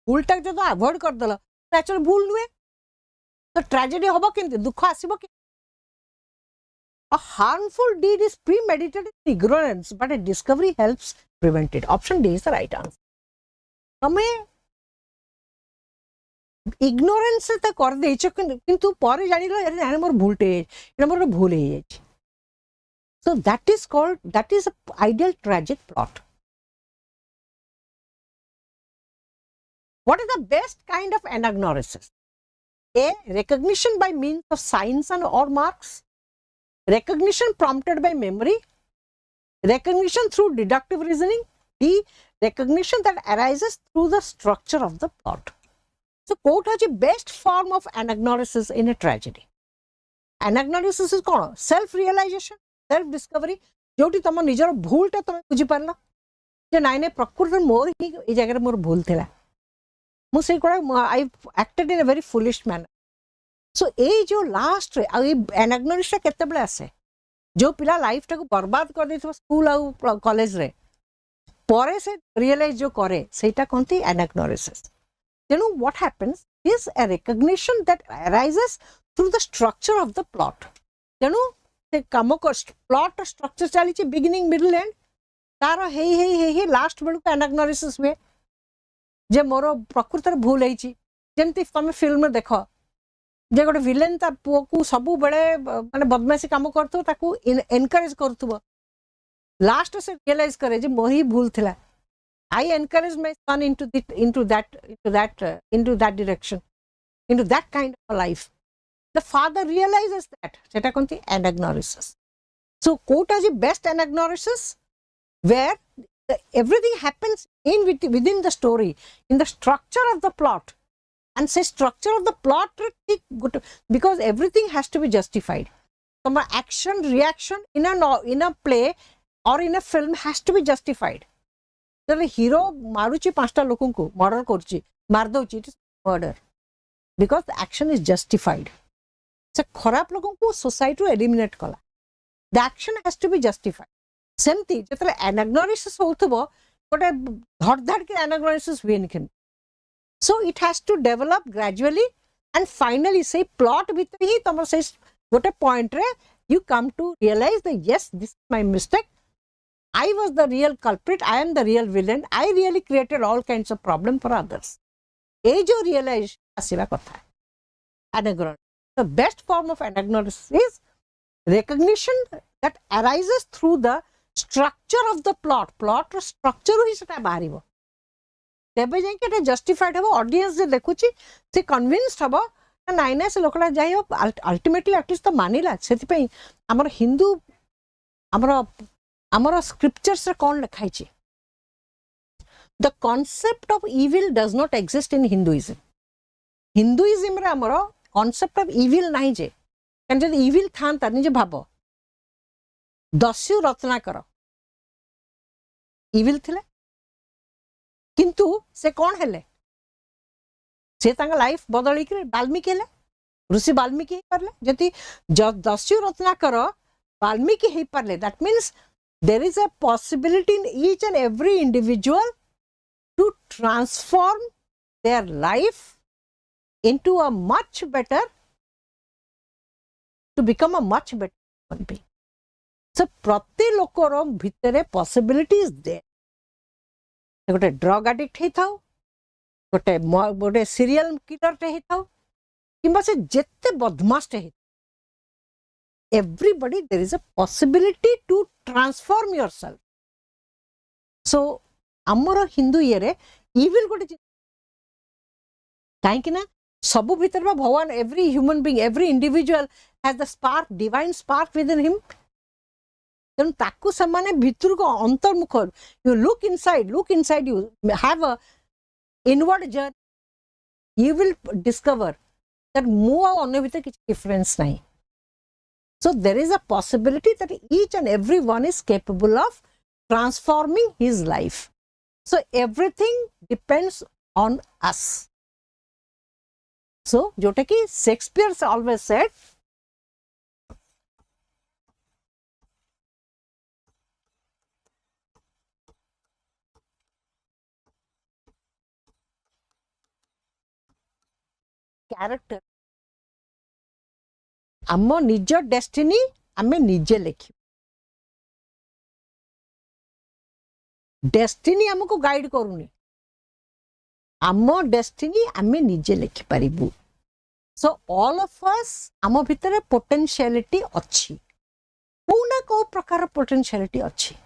भूल तक जो तो avoid कर दला, तो actually भूल नुए. तो tragedy होबो किंतु दुख आसीबो कि. A harmful deed is premeditated in ignorance, but a discovery helps prevent it. Option D is the right answer. हमें ignorance से तो कर दे किंतु पर जानी लो यार मोर भूलटे ये मोर भूल है ये so that is a ideal tragic plot. What is the best kind of anagnorisis? A, recognition by means of signs and or marks, recognition prompted by memory, recognition through deductive reasoning, D, recognition that arises through the structure of the plot. So, quote has the best form of anagnorisis in a tragedy. Anagnorisis is कौन? Self-realization, self-discovery. जोटी तम निजर भूल टे तमे बुझी पारला जे नाइ ने प्रकृति मोर ही ए जगह मोर भूल थिला मु से कोडा I acted in a very foolish manner so ए जो लास्ट रे आ एनाग्नोरिस केते बेले आसे जो पिला लाइफ टाको बर्बाद कर देथो स्कूल आ कॉलेज रे परे से रियलाइज जो करे सेटा कोनती एनाग्नोरिसिस तेनु what happens is a recognition that arises through the structure of the plot. ତେଣୁ ସେ କାମ ପ୍ଲଟ୍ ଷ୍ଟ୍ରକ୍ଚର ଚାଲିଛି ବିଗିନିଂ ମିଡଲ୍ ଏଣ୍ଡ ତାର ହେଇ ହେଇ ହେଇ ହେଇ ଲାଷ୍ଟ ବେଳକୁ ଆନାଗ୍ନୋସିସ୍ ହୁଏ ଯେ ମୋର ପ୍ରକୃତରେ ଭୁଲ ହେଇଛି। ଯେମିତି ତମେ ଫିଲ୍ମ ଦେଖ ଯେ ଗୋଟେ ଭିଲେନ୍ ତା ପୁଅକୁ ସବୁବେଳେ ମାନେ ବଦମାସି କାମ କରୁଥିବ ତାକୁ ଏନକରେଜ କରୁଥିବ ଲାଷ୍ଟ ସେ ରିଏଲାଇଜ କରେ ଯେ ମୋର ହିଁ ଭୁଲ ଥିଲା। I encourage my son into that direction, into that kind of a life. The father realizes that. Seta konti anagnosis. So quote is the best anagnosis where everything happens within the story, in the structure of the plot. And say structure of the plot because everything has to be justified. So my action reaction in a play or in a film has to be justified. The hero maruchi pasta lokunku murder korchi mardauchi, it is murder because the action is justified. So kharap lokunku society eliminate kala, the action has to be justified. Semti jetale anagnosis houthubo gote dhad dhad ke anagnosis hueni. So it has to develop gradually and finally say plot bhitar hi tomar say gote point re you come to realize that yes, this is my mistake, I was the real culprit, I am the real villain, I really created all kinds of problems for others. Ye jo realize asiva kotha anagnosis. The best form of anagnosis is recognition that arises through the structure of the plot. Plot or structure hi seta baharibo tebe jai ke justified habo, audience je dekhuchi se convinced habo na na se lokala jai ho ultimately at least to manila. Seti pai amar Hindu amara scriptures re kon lekhai chi, the concept of evil does not exist in Hinduism. Hinduism re amara concept of evil nahi je, kan jodi evil thanta nije bhabo Dasyu Ratnakara evil thile किंतु से कौन हेले से तांगा life बदली के वाल्मीकि हेले, ऋषि वाल्मीकि हे परले जति दस्यु रत्नाकर वाल्मीकि हे परले. That means there is a possibility in each and every individual to transform their life into a much better, to become a much better human being. So prati lokoro bhitere possibility is there. गोटे drug आडिक्ट हे थाउ, गोटे serial killer टे हे थाउ, किंबा से जेते बदमाश टे हे, everybody there is a possibility to transform yourself. So amara Hindu ye re evil गोटे काहे कि ना सबु भीतर बा भगवान, every human being, every individual has the spark, divine spark within him. तेणु ताकू समाने भितर को अंतर्मुख, you look inside, you have a inward journey, you will discover that move और अन्य भीतर किसी difference नहीं. So there is a possibility that each and every one is capable of transforming his life. So everything depends on us. So जोटा कि Shakespeare always said, character आम निज destiny आमे निजे लिखी, डेस्टिनी हमको गाइड करूनी, आम डेस्टिनी आमे निजे लिखि परिबु. सो ऑल ऑफ अस आम भितर पोटेंशियलिटी अच्छी, को ना को प्रकार पोटेंशियलिटी अच्छी,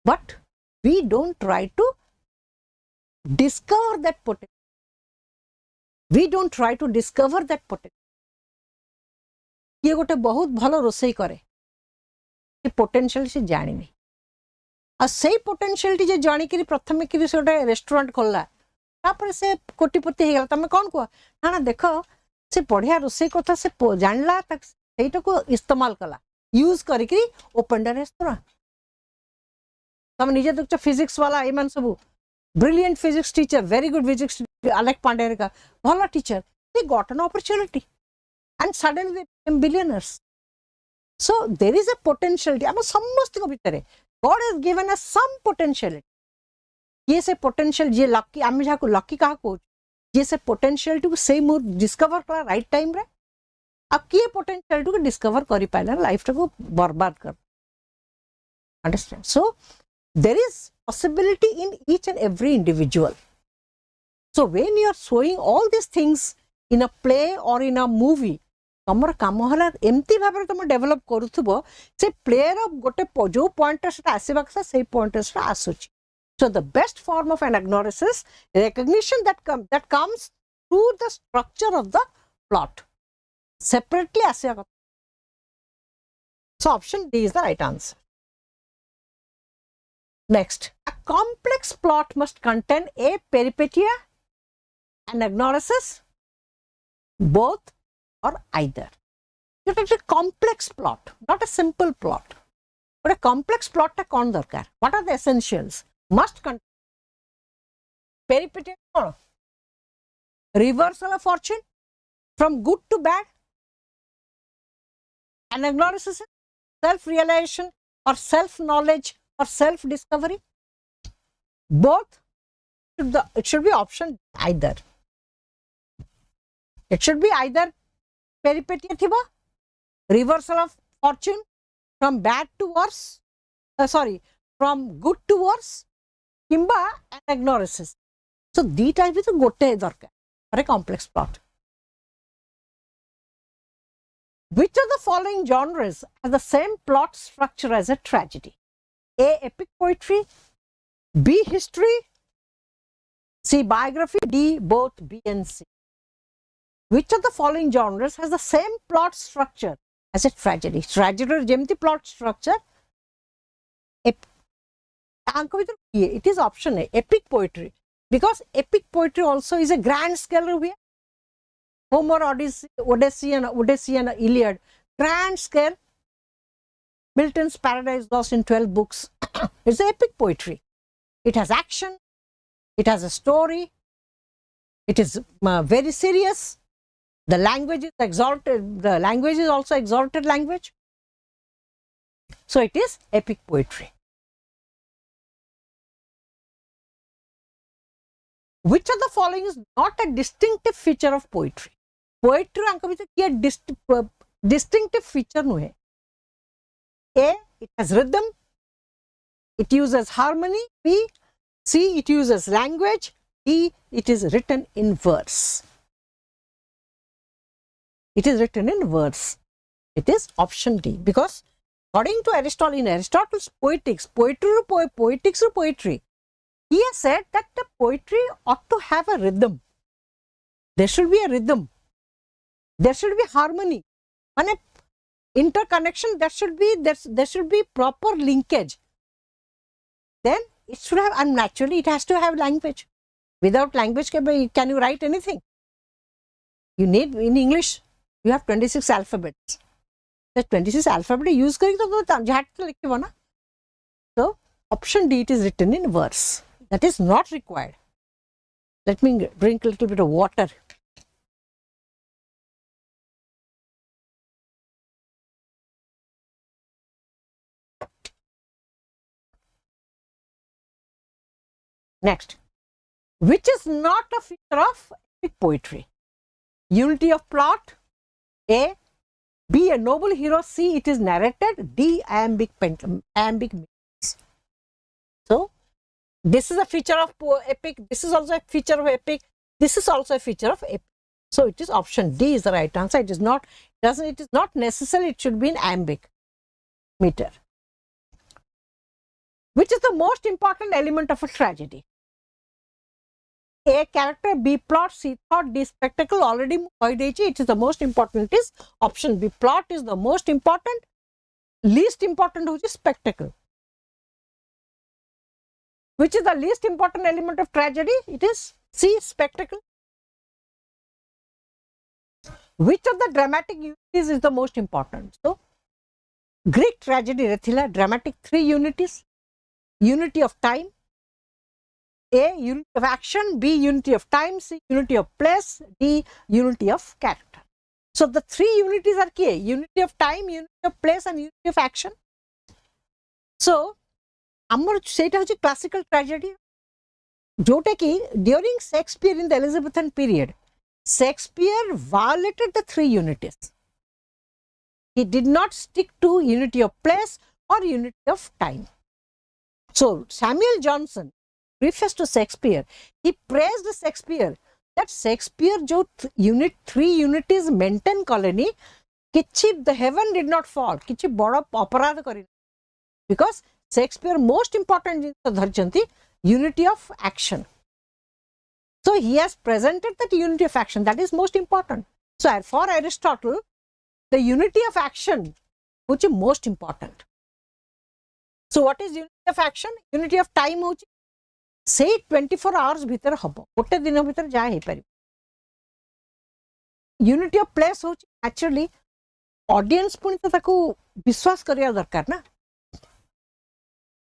but we don't try to discover that potential. We don't try to discover that potential. ये गोटे बहुत भलो रोसई करे, ये पोटेंशियल से जानी नहीं, और सही पोटेंशियल जे जानी करी प्रथम करी से गोटे रेस्टोरेंट खोलला, तापर से कोटिपति हे गला. तमे कोन को ना ना देखो से बढ़िया रोसई कथा से जानला, तक सेटा को इस्तेमाल कला, यूज करी करी ओपन द रेस्टोरेंट. तमे निजे देखो फिजिक्स वाला एमन सब brilliant physics teacher, very good physics teacher, Alec Pandey ka bhala teacher, they got an opportunity and suddenly they became billionaires. So there is a potentiality ama samast ko bhitere God has given us some potentiality. ये से potential जे lucky आमे जाको lucky कहा को ये से potential to से मु डिस्कवर कला राइट टाइम रे आ किए पोटेंशियल टू डिस्कवर करि पाइला लाइफ को बर्बाद कर understand so there is possibility in each and every individual. So when you are showing all these things in a play or in a movie, तमर काम हला एमती भाबरे तुम डेवलप करूथबो से प्लेयर गोटे जो पॉइंट से आसीबा कथा से पॉइंट से आसुची. So the best form of anagnorisis recognition that comes through the structure of the plot. Separately आसिया कथा. So option D is the right answer. Next, a complex plot must contain a peripeteia, anagnorisis, both or either. It is a complex plot, not a simple plot. But a complex plot ta kon darkar. What are the essentials? Must contain peripeteia, reversal of fortune from good to bad, anagnorisis, self-realization or self-knowledge or self-discovery. Both, it should be option either. It should be either peripeteia thiba, reversal of fortune from bad to worse, from good to worse, kimba anagnorisis. So, these type is a gote darkar for a complex plot. Which of the following genres has the same plot structure as a tragedy? A. Epic poetry, B. History, C. Biography, D. Both B and C. Which of the following genres has the same plot structure as a tragedy? Tragedy jemti plot structure. It is option A. Epic poetry, because epic poetry also is a grand scale here. Homer, Odyssey and Iliad, grand scale. Milton's Paradise Lost in 12 books. It's epic poetry. It has action, it has a story, it is very serious. The language is exalted, the language is also exalted language. So it is epic poetry. Which of the following is not a distinctive feature of poetry? Poetry a distinctive feature no hai. A. It has rhythm. It uses harmony. B. C. It uses language. D. It is written in verse. It is written in verse. It is option D, because according to Aristotle, in Aristotle's poetics, poetry, he has said that the poetry ought to have a rhythm. There should be a rhythm. There should be harmony. And interconnection, there should be proper linkage. Then it should have, and naturally it has to have language. Without language, can you write anything? You need, in English, you have 26 alphabets. The 26 alphabet use kari to na. So option D, it is written in verse. That is not required. Let me drink a little bit of water. Next, which is not a feature of epic poetry? Unity of plot, A. B. A noble hero, C. It is narrated, D. Iambic metres. So, this is a feature of epic, this is also a feature of epic, this is also a feature of epic. So, it is option D is the right answer. It is not necessary, it should be in iambic meter. Which is the most important element of a tragedy? A. Character, B. Plot, C. Thought, D. Spectacle. Already it is the most important. It is option B. Plot is the most important. Least important which is spectacle. Which is the least important element of tragedy? It is C. Spectacle. Which of the dramatic unities is the most important? So, Greek tragedy rethila dramatic 3 unities. Unity of time, A. Unity of action, B. Unity of time, C. Unity of place, D. Unity of character. So, the 3 unities are key: unity of time, unity of place and unity of action. So, amar seita hochi classical tragedy. जोटा कि during Shakespeare in the Elizabethan period Shakespeare violated the three unities. He did not stick to unity of place or unity of time. So Samuel Johnson refers to Shakespeare. He praised Shakespeare that Shakespeare जो unit three unities maintain colony किछि the heaven did not fall किछि बड़ अपराध करि because Shakespeare most important जिनिस धरचंती unity of action. So he has presented that unity of action that is most important. So for Aristotle the unity of action which is most important. So what is unity of action? Unity of time होची से 24 hours भीतर हबो गोटे दिन भीतर जा हे पारि. Unity of place होची actually ऑडियंस पुणी तो ताकू विश्वास करिया दरकार ना.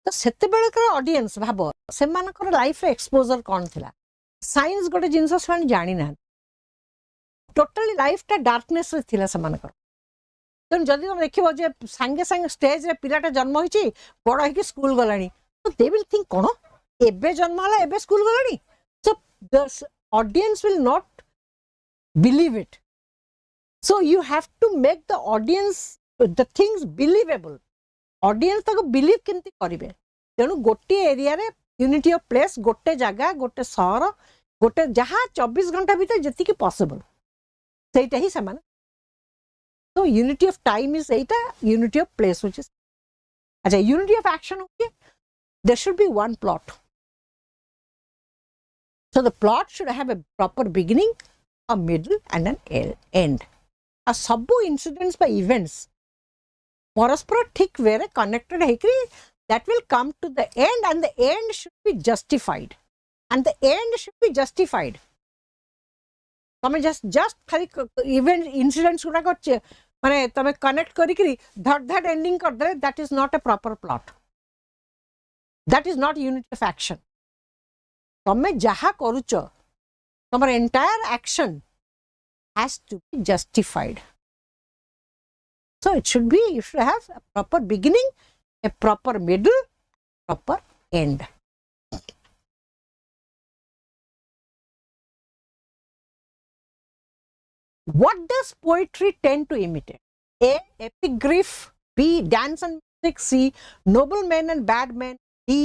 तो सेते बेले कर ऑडियंस भाबो से मानकर लाइफ रे एक्सपोजर कोन थिला. साइंस गोटे जिंस से जानि ना टोटली लाइफ टा डार्कनेस रे थिला से मानकर. तेणु जदि तुम देखो जे सांगे सांगे स्टेज रे पिलाटा जन्म होइची बड़ होइकी स्कूल गलानी तो दे विल थिंक कोन एबे जन्म हला एबे स्कूल गलानी. So the audience will not believe it. So you have to make the audience the things believable. Audience तक बिलीव केमती करिवे. तेणु गोटे एरिया रे यूनिटी ऑफ प्लेस गोटे जगह गोटे शहर गोटे जहाँ 24 घंटा भीतर जति पॉसिबल सेटा ही समान. So unity of time is eta, unity of place which is. अच्छा, unity of action okay? There should be one plot. So the plot should have a proper beginning, a middle and an end. A सबु incidents by events परस्पर ठीक वे रे connected है कि that will come to the end and the end should be justified. And the end should be justified. तमें just खाली event incidents गुड़ा को माने तमें कनेक्ट करी धड़ एंडिंग कर दे that is not a proper plot. That is not unity of action. तमें जहा करूच तमर entire action has to be justified. So it should be you should have a proper beginning a proper middle proper end. What does poetry tend to imitate? A. Epigraph. B. Dance and music. C. Noble men and bad men. D.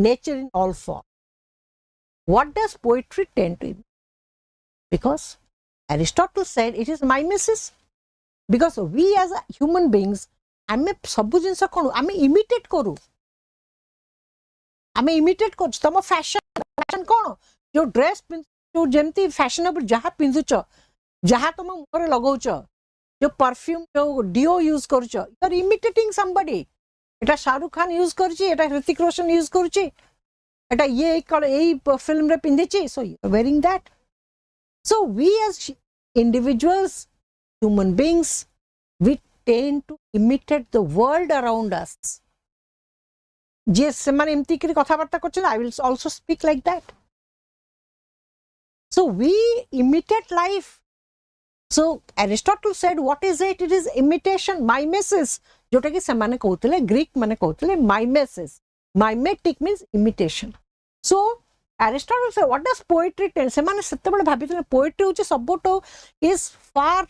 Nature in all form. What does poetry tend to imitate? Because Aristotle said it is mimesis. Because we as human beings, आमे सबु जिनस कोन आमे imitate करू. आमे imitate करू. तम fashion कोन जो dress जो जेमती fashionable जहा पिंदुच जहाँ तुम मुहर लगाउच जो परफ्यूम जो डिओ यूज करुच यू आर इमिटेटिंग समबडी. एटा शाहरुख खान यूज करुची एटा ऋतिक रोशन यूज करुची एटा ये फिल्म रे पिंदिची. So you are wearing that. So we as individuals human beings we tend to imitate the world around us. जे से माने एमती करी कथाबार्ता करछन I will also speak like that. So we imitate life. So Aristotle said what is it? It is imitation, mimesis. जोटा कि समाने कहते ग्रीक माने कहते mimesis. Mimetic means imitation. So Aristotle said what does poetry tell? समाने सत्ते बड़े भाभी poetry उचे सबोटो is far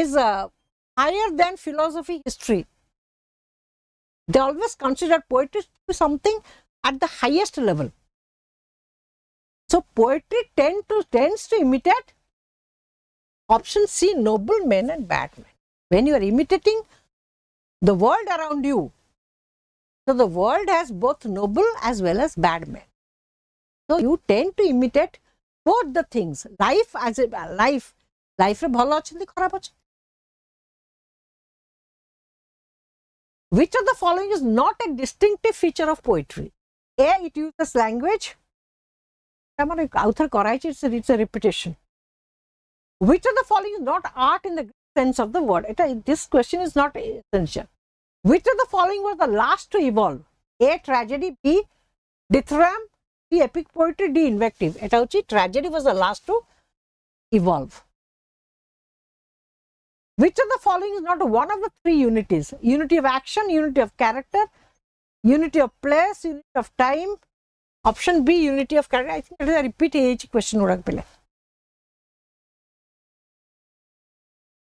is higher than philosophy history. They always consider poetry to be something at the highest level. So poetry tends to imitate. Option C, noble men and bad men. When you are imitating the world around you, so the world has both noble as well as bad men. So you tend to imitate both the things. Life as a life रे भलो अच्छे खराब अच्छे. Which of the following is not a distinctive feature of poetry? A, it uses language. Author कराइछि it's a repetition. Which of the following is not art in the sense of the word? This question is not essential. Which of the following was the last to evolve? A. Tragedy. B. Dithyramb. C. Epic poetry. D. Invective. Tragedy was the last to evolve. Which of the following is not one of the three unities? Unity of action, unity of character, unity of place, unity of time, Option B, unity of character. I think it is a repeat age question.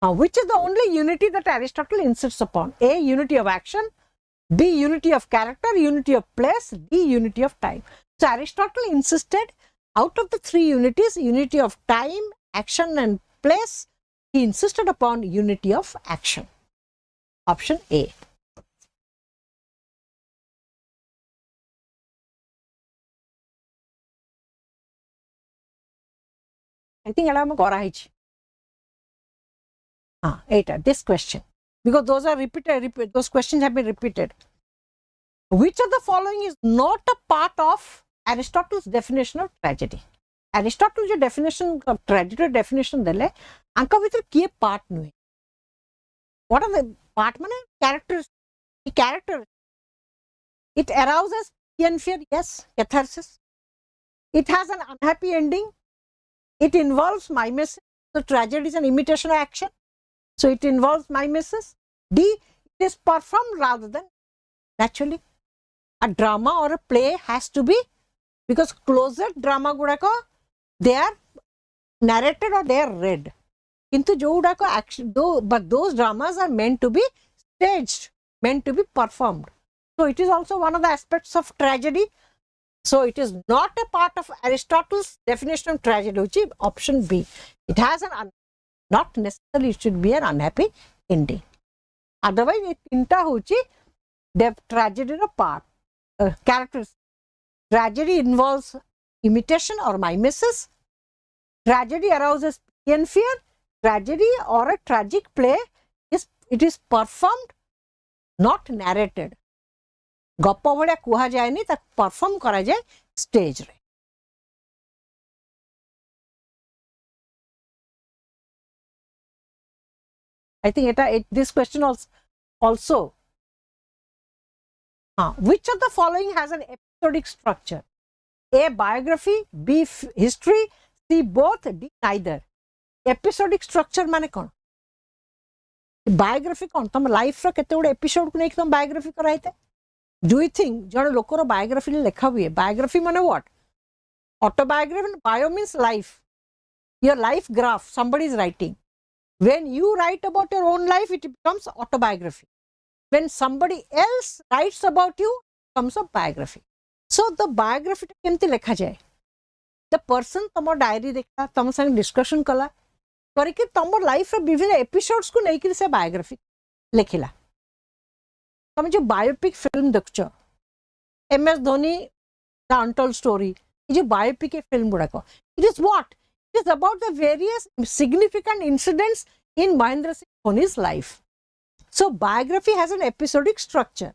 Which is the only unity that Aristotle insists upon? A, unity of action. B, unity of character. Unity of place. D, unity of time. So Aristotle insisted, out of the three unities, unity of time, action and place, he insisted upon unity of action. Option A. I think this question, because those are repeated, those questions have been repeated. Which of the following is not a part of Aristotle's definition of tragedy? Aristotle जो definition of tragedy definition देले, अंका भीतर किए part नुहे. What are the part माने characters? Character. It arouses pity and fear, yes, catharsis. It has an unhappy ending. It involves mimesis. So tragedy is an imitation of action. So it involves mimesis. D, it is performed rather than naturally. A drama or a play has to be, because closet drama gudako, they are narrated or they are read. Into jo gudako action, but those dramas are meant to be staged, meant to be performed. So it is also one of the aspects of tragedy. So it is not a part of Aristotle's definition of tragedy, which is option B. It has not necessarily it should be an unhappy ending. Otherwise, it inta hochi the tragedy a part. Characters. Tragedy involves imitation or mimesis. Tragedy arouses pity and fear. Tragedy or a tragic play is performed, not narrated. गप्प भड़िया कुहा जाएनी ता perform करा जाए stage रे. I think this question also. Which of the following has an episodic structure? A, biography. B, history. C, both. D, neither. Episodic structure माने कौन? Biography कौन? तुम लाइफ रो केते गुडे एपिसोड को नेकी तुम बायोग्राफी कराई थे? Do you think जन लोकर biography लेखा हुए? Biography माने what? Autobiography. Bio means life. Your life graph somebody is writing. When you write about your own life, it becomes autobiography. When somebody else writes about you, it becomes a biography. So the biography केमती लेखा जाए? The person तमो diary देखा, तम संग discussion कला, करके तमो लाइफ रे विभिन्न एपिसोड्स को लेकर से बायोग्राफी लेखिला. तुम जो बायोपिक फिल्म देखो, MS Dhoni the untold story, ये जो बायोपिक फिल्म गुड़ाक, it is what? It is about the various significant incidents in Mahendra Singh Dhoni's life. So biography has an episodic structure.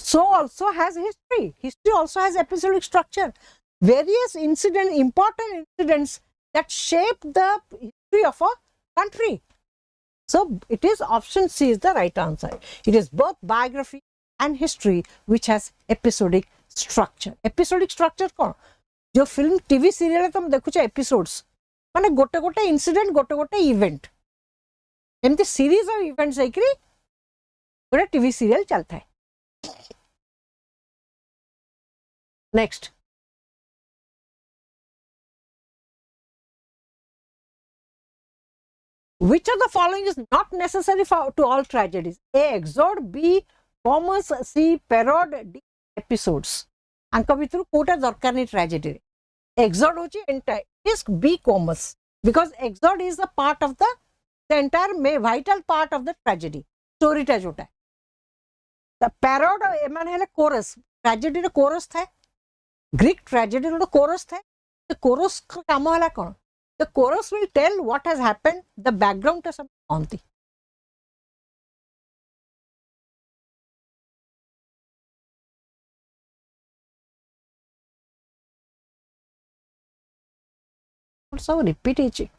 So also has history. History also has episodic structure. Various incidents, important incidents that shape the history of a country. So it is option C is the right answer. It is both biography and history which has episodic structure. Episodic structure कौन? जो film TV serial तुम देखुछ episodes माने गोटे गोटे incident गोटे गोटे event एमती series of events एकरी गोटे टीवी सीरियल चलता है. Next, which of the following is not necessary to all tragedies? A, exode. B, commerce. C, parody. D, episodes. अंक भितर कोटा दरकार नहीं ट्रेजेडी. Exode होची entire is B, commerce, because exode is a part of the entire vital part of the tragedy story टा जोटा है. The parody एमान है chorus. Tragedy रे chorus था. Greek tragedy रे chorus था. The chorus का काम वाला कौन? The chorus will tell what has happened, the background to some onti. Also repeat it.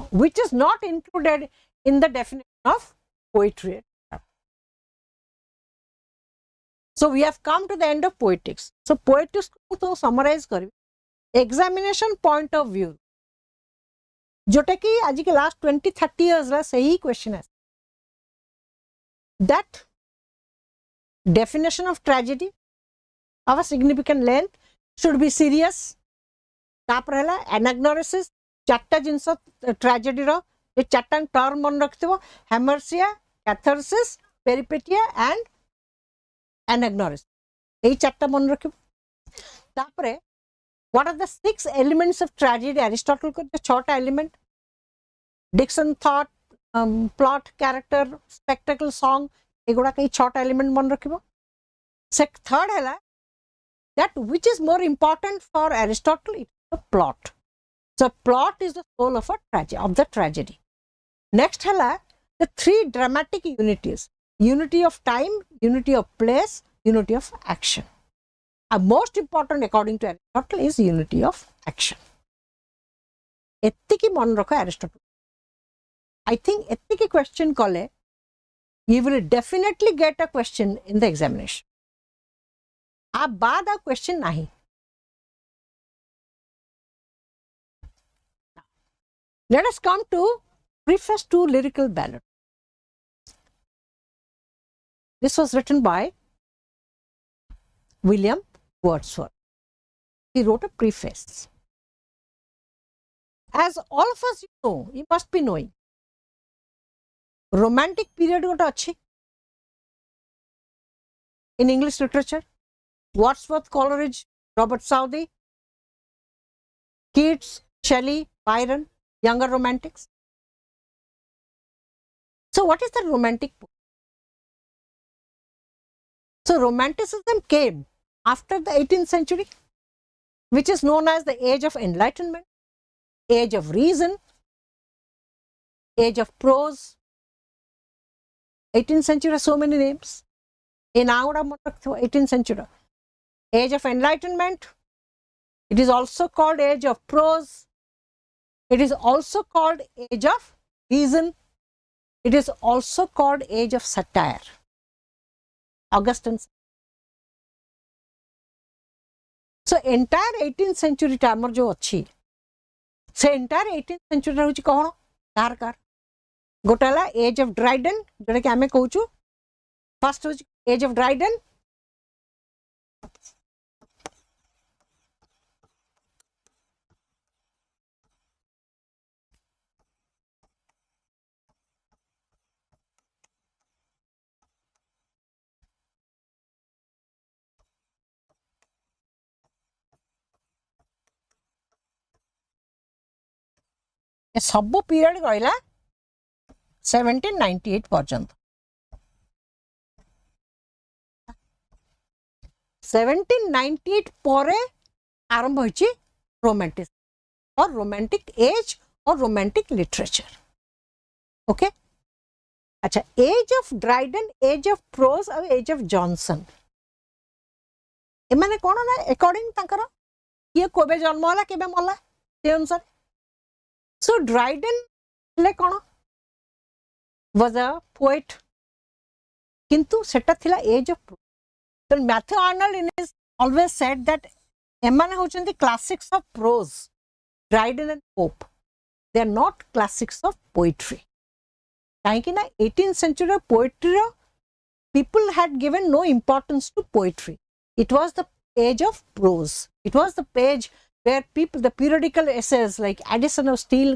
Which is not included in the definition of poetry. So we have come to the end of poetics. So poetics को summarize करें. Examination point of view. Jote कि आज के last 20-30 years ला सही question है. That definition of tragedy of a significant length should be serious. तापर हला anagnoresis चारटा जिंस tragedy रो ये चारटा टर्म मन रखिथबो हेमर्सिया कैथारसिस पेरिपेटिया एंड एनाग्नोरिस ए चारटा मन रखिबो तापर what are the 6 elements of tragedy Aristotle को जो छोटा element diction thought plot character spectacle song एगुडा कई छोटा एलिमेंट मन रखिबो से थर्ड हला that which is more important for Aristotle is the plot. So plot is the soul of a tragedy, of the tragedy. Next hela the 3 dramatic unities: unity of time, unity of place, unity of action. And most important according to Aristotle is unity of action. एत्तिकी मन रखो Aristotle. I think एत्तिकी question कले you will definitely get a question in the examination. आप बाद आ question नहीं. Let us come to preface to Lyrical Ballad. This was written by William Wordsworth. He wrote a preface. As all of us know, you must be knowing, romantic period got achi in English literature. Wordsworth, Coleridge, Robert Southey, Keats, Shelley, Byron, younger romantics. So what is the romantic poem? So romanticism came after the 18th century, which is known as the age of enlightenment, age of reason, age of prose. 18th century has so many names. In our 18th century, age of enlightenment. It is also called age of prose. It is also called age of reason. It is also called age of satire. Augustine. So entire 18th century टाइमर जो अच्छी से entire 18th century रहउची कौन कार कार गोटाला age of Dryden जोटा कि आमे कहूचु first होची age of Dryden सब पीरियड रहा 1798 पर्यंत 1798 परे आरंभ होइछि रोमांटिक और रोमांटिक एज और रोमांटिक लिटरेचर. ओके अच्छा age of Dryden age of prose और एज ऑफ जॉनसन ए माने कोन ना अकॉर्डिंग ताकर ये कोबे जन्म होला केबे मला से अनुसार. So Dryden was a poet. Kintu seta thila age of prose. So Matthew Arnold in his always said that emane hochandi classics of prose. Dryden and Pope. They are not classics of poetry. Kaiki na 18th century poetry people had given no importance to poetry. It was the age of prose. It was the page where people, the periodical essays like Addison of Steele,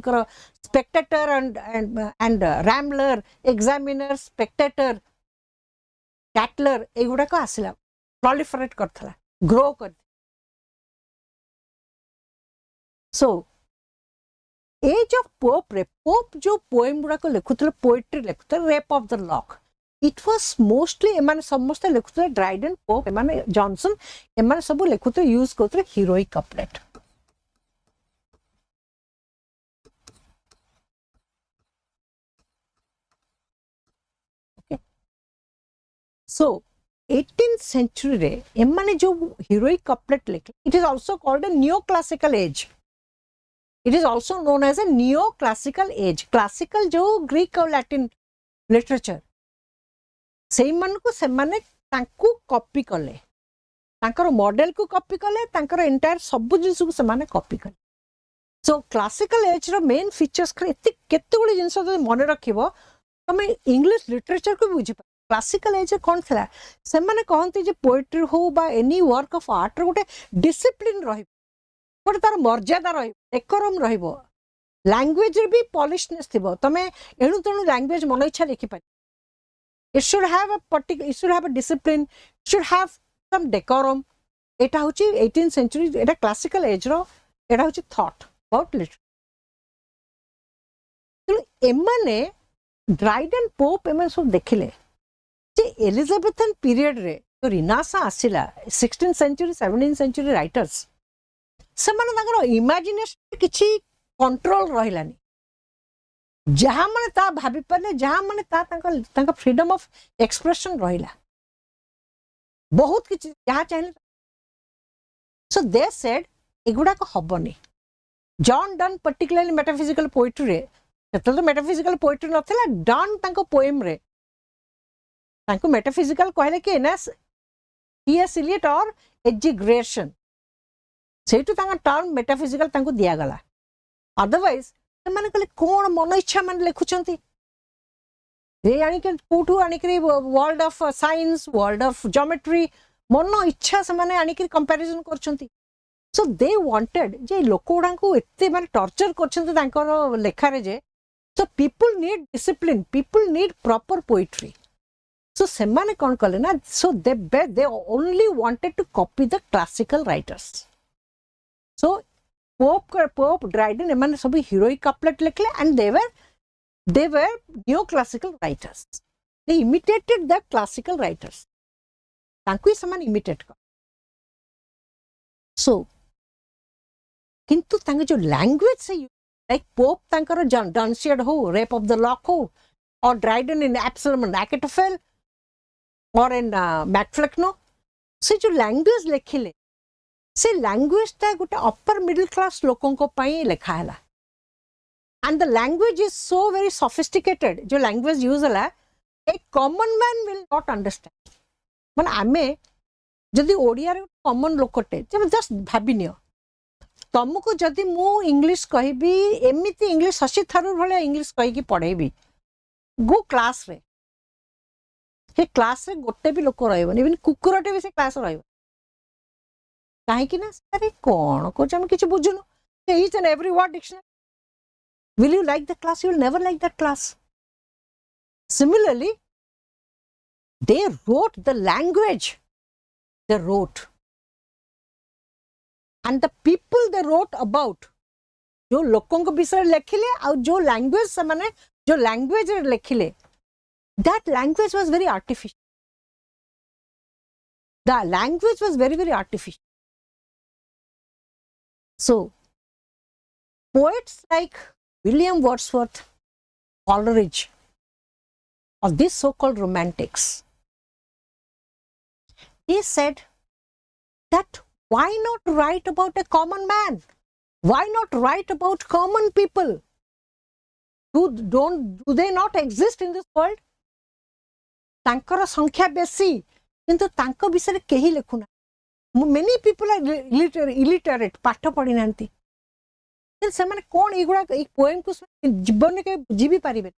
Spectator and Rambler, Examiner, Spectator, Tatler, एगुड़ा को आसिला proliferate करथला, grow कर. So, age of Pope रे Pope जो poem गुड़ा को लिखुतले poetry लिखुतले Rape of the Lock. It was mostly एमाने समस्त लिखुतले Dryden, Pope, एमाने Johnson, एमाने सबो लिखुतले use करथले heroic couplet. So, 18th century रे एमाने जो heroic couplet लिखे, it is also called a neoclassical age. It is also known as a neoclassical age. Classical जो Greek और Latin literature, सेई मन को से माने तांकु कॉपी कले, तांकर मॉडल को कॉपी कले, तांकर एंटायर सब जिंस को से माने कॉपी कले. So classical age रो मेन फीचर्स करे एते केते गुडी जिंस तो मने रखिबो तमे इंग्लिश लिटरेचर को बुझी क्लासिकल एज कौन थिला से माने कहंती जे पोएट्री हो बा एनी वर्क ऑफ आर्ट रो गोटे डिसिप्लिन रही गोटे तार मर्यादा रही डेकोरम रहिबो लैंग्वेज रे भी पॉलिशनेस थिबो तमे एणु तणु लैंग्वेज मन इच्छा लिखि पारि it should have a particular it should have a discipline should have some decorum एटा होची 18th century एटा क्लासिकल एज रो एटा होची थॉट अबाउट लिटरेचर तो एमाने ड्राइडन पोप एमन सब देखिले जे एलिजाबेथन पीरियड रे तो रिनासा आसिला 16th century 17th century writers से माने ताकर इमेजिनेशन किछि कंट्रोल रहिलानी जहाँ माने ता भाभी पारे जहाँ माने ता तांका फ्रीडम ऑफ एक्सप्रेशन रहिला बहुत किछि जहाँ चाहिए सो दे सेड एगुडा को हबनी John Donne particularly metaphysical poetry रे सेतल तो मेटाफिजिकल पोएट्री नथिला डन तांको पोएम रे तांको मेटाफिजिकल कहले कि ना टीएस इलियट और एजिग्रेशन सेटू तांका टर्म मेटाफिजिकल तांको दिया गला अदरवाइज से माने कहले कोन मन इच्छा माने लिखुचंती रे आनी के कोठू आनी के world of science world of geometry मन इच्छा से माने आनी के कंपैरिजन करचंती सो दे वांटेड जे लोकोडा को एते माने टॉर्चर करचंती तांकर लेखा रे जे so people need discipline people need proper poetry so से माने कोन कले ना so they only wanted to copy the classical writers so Pope Dryden एमाने सब हीरोइक कपलेट लिखले and they were neoclassical writers they imitated the classical writers तांको समान imitate कर so किंतु तांगे जो लैंग्वेज से लाइक पोप तांकर डनशियड हो रेप ऑफ द लॉक हो और ड्राइडन इन एब्सलम एंड अकेटोफेल और इन मैकफ्लेक्नो से जो लैंग्वेज लिखिले से लैंग्वेज ता गोटे अपर मिडिल क्लास लोकों को पई लिखा हैला and the language is so very sophisticated जो language use हला a common man will not understand माने आमे जदि ओडिया रे कॉमन लोकटे जब जस्ट भाबिनियो तुमको जदि मु इंग्लिश कहबी एमिति इंग्लिश शशि थारूर भले इंग्लिश कहि की पढेबी गो क्लास रे हे क्लास रे गोटे भी लोक रहबो इवन कुकुरटे भी से क्लास रहबो काहे कि ना अरे कोन को हम किछ बुझुनो each and every word dictionary will you like the class you will never like that class similarly they wrote the language they wrote and the people they wrote about जो लोकों को विषय लिखिले और जो लैंग्वेज से माने जो language लिखिले that language was very artificial the language was very artificial so poets like William Wordsworth, Coleridge, or these so-called romantics, he said that why not write about a common man? Why not write about common people? Do they not exist in this world? तांकर संख्या बेसी किंतु तांको विषय केही लेखुना many people are illiterate पाठ पढ़ी नांती से माने कौन एगुड़ा एक पोएम को जीवन के जीवी पारिबे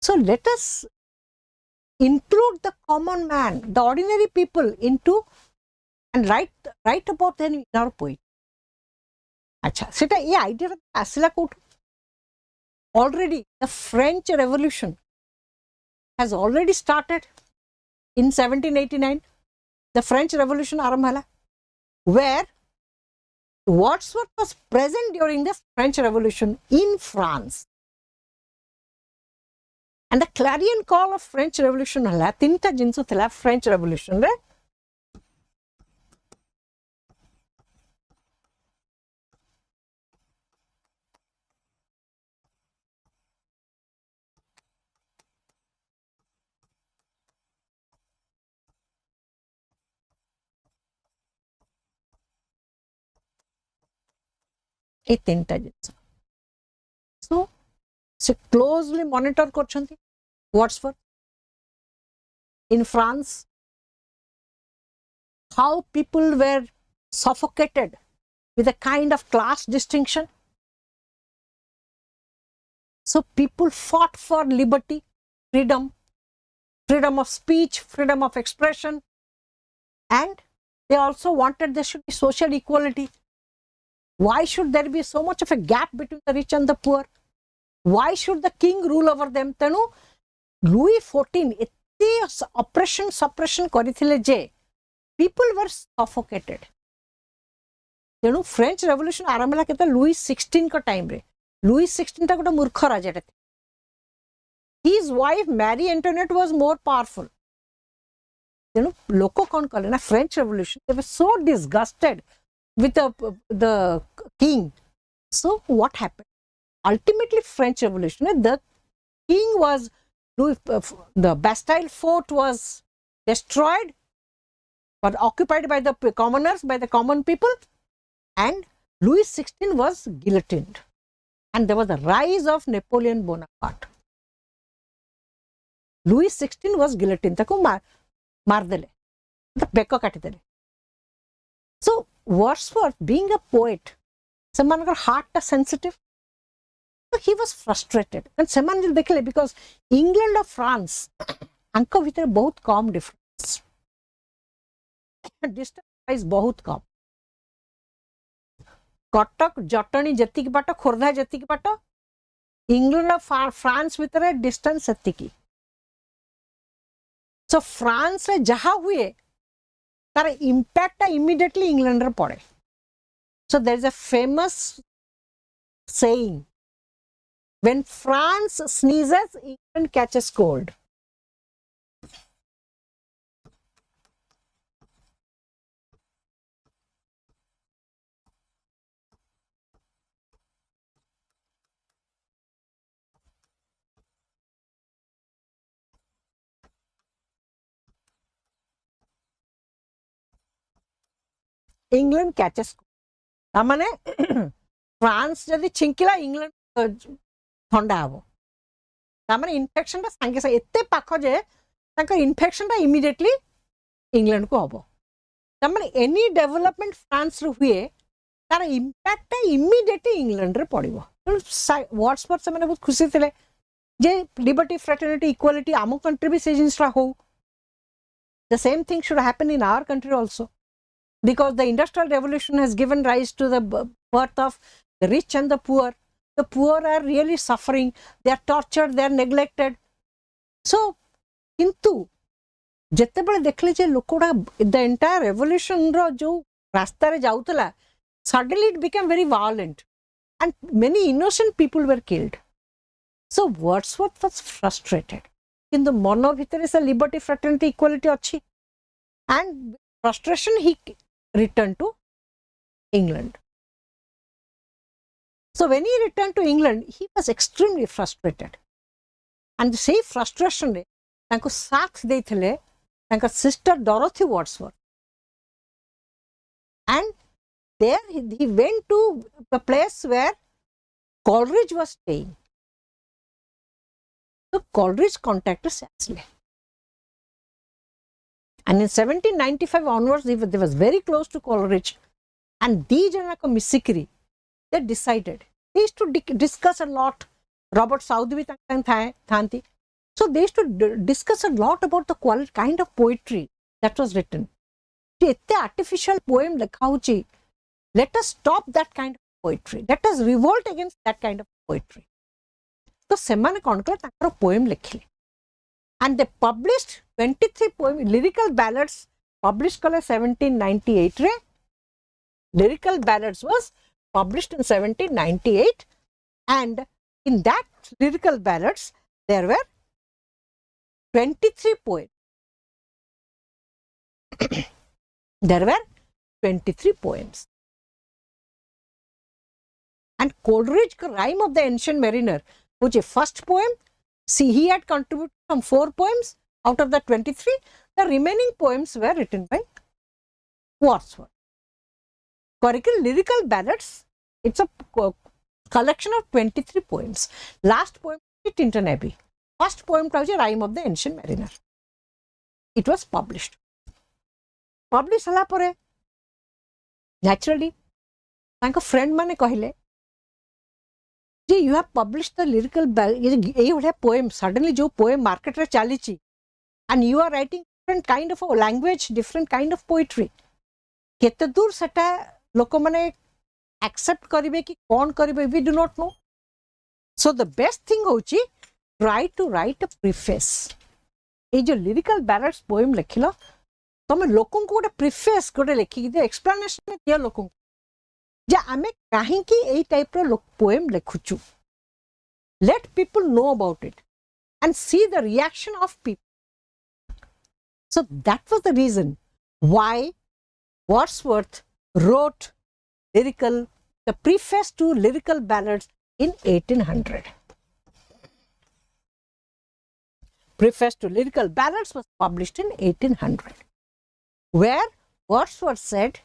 so let us include the common man the ordinary people into and write about them in our poetry अच्छा सेटा ये आइडिया आसिला कोठ already the French Revolution has already started in 1789 the French Revolution आरंभ हला where Wordsworth was present during the French Revolution in France. And the clarion call of French Revolution हला तीनटा जिंसो थला French Revolution रे ए तीनटा जिंस so से closely monitor करछंती Wordsworth in France how people were suffocated with a kind of class distinction so people fought for liberty freedom of speech, freedom of expression, and they also wanted there should be social equality. Why should there be so much of a gap between the rich and the poor? Why should the king rule over them? Tenu Louis XIV ete oppression suppression karithile je people were suffocated. Tenu French Revolution आरंभ होला केते Louis XVI का time रे. Louis XVI ता गोटे मूर्ख राजा टे. His wife Marie Antoinette was more powerful. Tenu लोको कौन कले ना French Revolution, they were so disgusted with the king. So what happened? Ultimately, French Revolution, the king was, the Bastille Fort was destroyed, but occupied by the commoners, by the common people, and Louis XVI was guillotined. And there was the rise of Napoleon Bonaparte. Louis XVI was guillotined. Taku mar dele. Beko kati dele. So Wordsworth, being a poet, semanakar heart is sensitive. So he was frustrated. And seman jil dekhile because England or France, anka bhitar bahut kam difference. Distance is bahut kam. Katak Jatani jetiki bata, Khordha jetiki bata, England or France bhitar distance setiki. So France re jaha huye, तार impact immediately England रे पड़े. So there is a famous saying, when France sneezes, England catches cold. England catches cold. माने France जदि छिंकिला England ठंडा हबो. तामाने infection ता संगे संगे एते पाख जे तांकर इन्फेक्शन ता इमीडिएटली इंग्लैंड को हबो. तामाने एनी डेवलपमेंट फ्रांस रे हुए तार इंपैक्ट ता इमीडिएटली इंग्लैंड रे पड़िबो. वर्ड्सवर्थ से माने बहुत खुशी थिले जे लिबर्टी फ्रेटर्निटी इक्वालिटी आमो कंट्री भी से जिंसरा हो. The same thing should happen in our country also. Because the Industrial Revolution has given rise to the birth of the rich and the poor. The poor are really suffering. They are tortured. They are neglected. So, किंतु जिते बड़े देखले जे लोकोडा the entire revolution रो जो रास्ता रे जाउतला, suddenly it became very violent, and many innocent people were killed. So Wordsworth was frustrated. किंतु मनो भितरे से liberty, fraternity, equality अच्छी, and frustration he returned to England. So when he returned to England, he was extremely frustrated. And the same frustration re तांको साथ देइथिले तांकर sister Dorothy Wordsworth. And there he went to the place where Coleridge was staying. So Coleridge contacted Cecily. And in 1795 onwards, they was very close to Coleridge. And these janaka misikri, they decided. They used to discuss a lot. Robert Southey thanti. So they used to discuss a lot about the kind of poetry that was written. Ette artificial poem lekhauchi. Let us stop that kind of poetry. Let us revolt against that kind of poetry. So semane kon kar takar poem lekhile. And they published 23 poems, lyrical ballads, published kala 1798 re. Lyrical ballads was published in 1798, and in that lyrical ballads there were 23 poems. There were 23 poems. And Coleridge Rhyme of the Ancient Mariner, which is first poem, see, he had contributed some 4 poems out of the 23. The remaining poems were written by Wordsworth. Curricular lyrical ballads, it's a collection of 23 poems. Last poem is Tinton Abbey. First poem was Rhyme of the Ancient Mariner. It was published. Published hala pore, naturally, तांको friend माने कहले you have published the lyrical poem, suddenly जो poem market रे चालीची, and you are writing different kind of a language, different kind of poetry. केते दूर सेटा लोक माने accept करिवे कि कौन करिवे, we do not know. So the best thing होची try to write a preface. ये जो lyrical ballads poem लिखिलो तमे लोकन को गोटे प्रिफेस गोटे लिखि दे एक्सप्लेनेशन दिया लोकन जे आमे काहे कि एई type row poem लिखुचु. Let people know about it and see the reaction of people. So that was the reason why Wordsworth wrote the preface to lyrical ballads in 1800. Preface to lyrical ballads was published in 1800. Where Wordsworth said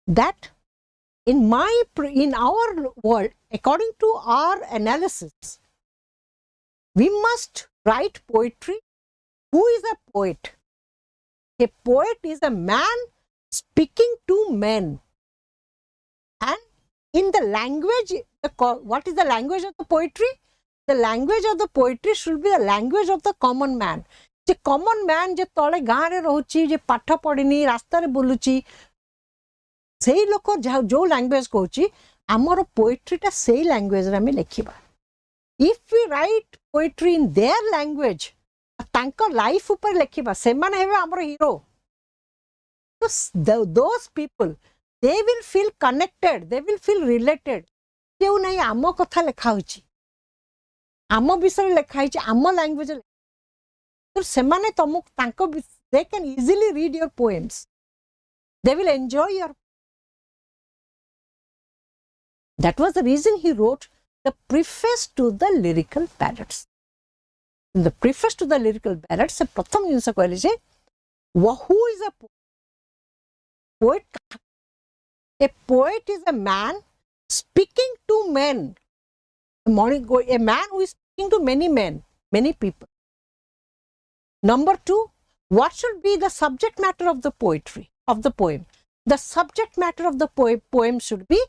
that in our world, according to our analysis, we must write poetry. Who is a poet? A poet is a man speaking to men. And in the language, what is the language of the poetry? The language of the poetry should be the language of the common man. जे common man जे तले गाँ रे रहउची जे पाठ पढ़िनी रास्ता रे बुलुची सेही लोक जो लैंग्वेज कहउची हमर पोएट्रीटा सेही लैंग्वेज रे हमें लिखिबा. If we write poetry in their language तांको लाइफ ऊपर लिखिबा से माने हेबे हमर hero. those people they will feel connected, they will feel related. केउ नहीं आम कथा लिखा होची आम विषय लिखा होची आम language. So semane tomuk tanko they can easily read your poems. They will enjoy your. That was the reason he wrote the preface to the lyrical ballads. In the preface to the lyrical ballads, se pratham jinsa कहले जे who is a poet? A poet is a man speaking to men. A man who is speaking to many men, many people. Number two, what should be the subject matter of the poetry, of the poem? The subject matter of the poem should be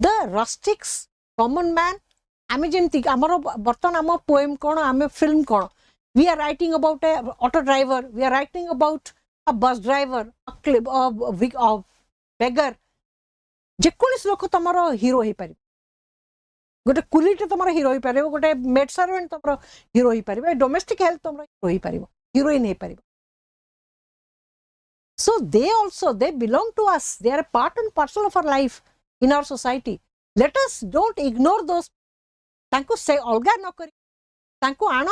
the rustics, common man. आमे जेमती आमर बर्तन आम poem कोन आमे film cone. We are writing about a auto driver, we are writing about a bus driver, a beggar. जेकोलिस लोक तमरो hero ही पारि. गोटे कुलीटे तुम हिरो हो पार, गोटे मेड सर्वेंट तुम हिरो हो पार, डोमेस्टिक हेल्थ तुम हिरो हो पार, हिरोइन हो पार. So they belong to us. They are a part and parcel of our life in our society. Let us don't ignore those. Tanko say olga no kari. Tanko ana,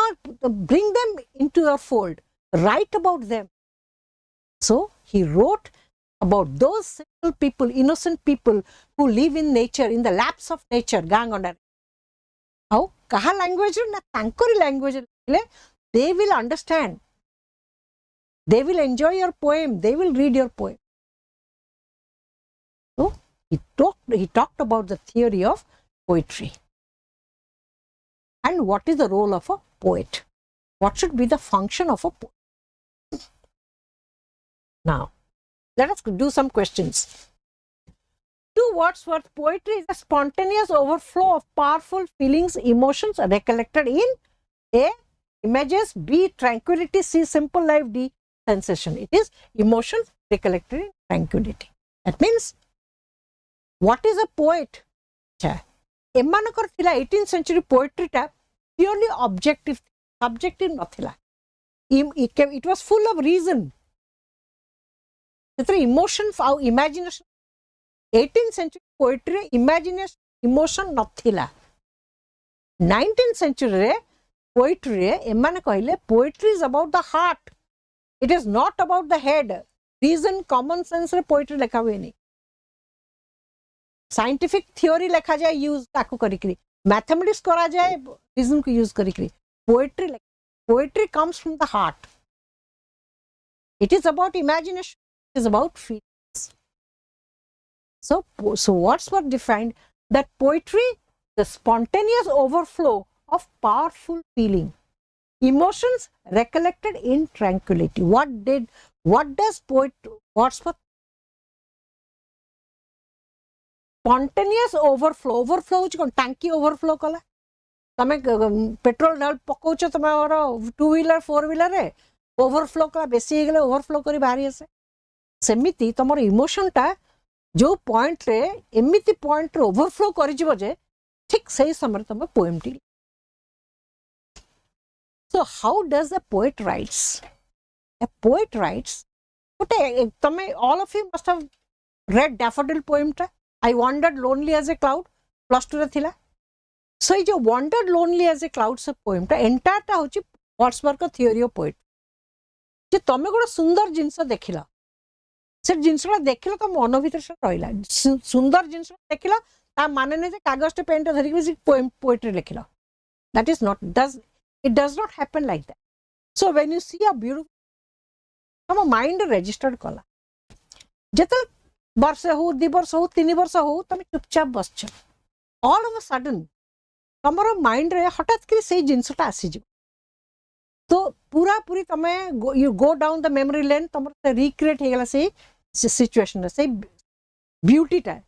bring them into your fold. Write about them. So he wrote about those simple people, innocent people who live in nature, in the laps of nature. Gang on that. How kaha language na tankori language they will understand. They will enjoy your poem. They will read your poem. So he talked about the theory of poetry and what is the role of a poet. What should be the function of a poet? Now, let us do some questions. To Wordsworth, poetry is a spontaneous overflow of powerful feelings, emotions recollected in A. Images, B. Tranquility, C. Simple life, D. Sensation. It is emotions recollected in tranquility. That means, what is a poet? एमानकर थिला 18th century poetry टा purely objective, subjective नथिला. It was full of reason. Emotion, imagination. 18th century poetry, imagination, emotion नथिला. 19th century poetry एमाने कहले poetry is about the heart. It is not about the head. Reason, common sense रे poetry लिखा हुए नहीं. Scientific theory लिखा जाए use ताको करिकरी. Mathematics करा जाए reason को use करिकरी. Poetry comes from the heart. It is about imagination. It is about feelings. So Wordsworth defined that poetry, the spontaneous overflow of powerful feeling, emotions recollected in tranquility. What does Wordsworth? Spontaneous overflow होची टांकी overflow कला तमे petrol डाल पकाउछ तमे two wheeler four wheeler रे overflow कला बेसी गले ओवरफ्लो करी बाहरी आसे सेमिति तमर इमोशन टा जो पॉइंट रे एमिति पॉइंट रे ओवरफ्लो करि जिवो जे ठीक सही समय तमे poem T so how does the poet rights a poet writes gote tame all of you must have read daffodil poem ta I wandered lonely as a cloud plus 2 re thila so ei jo wandered lonely as a cloud se poem ta entire ta hochi Wordsworth ka theory of poet je tame gote sundar jinsa dekhila se jinsa dekhila to मन भीतर से रहिला सुंदर jinsa dekhila ta mane ne je kagaz te pen ta dhari ki poem poetry likhila that is not does not happen like that so when you see a beautiful तम mind registered कला जिते वर्ष हो 2 वर्ष हो 3 वर्ष हो तुम चुपचाप बस ऑल ऑफ अ सडन तुम माइंड रे हठात कि से जिनसटा आसी जो तो पूरा पूरी तमे you go down the memory lane तुम रिक्रिएट हो गला से सिचुएशन से ब्यूटी टा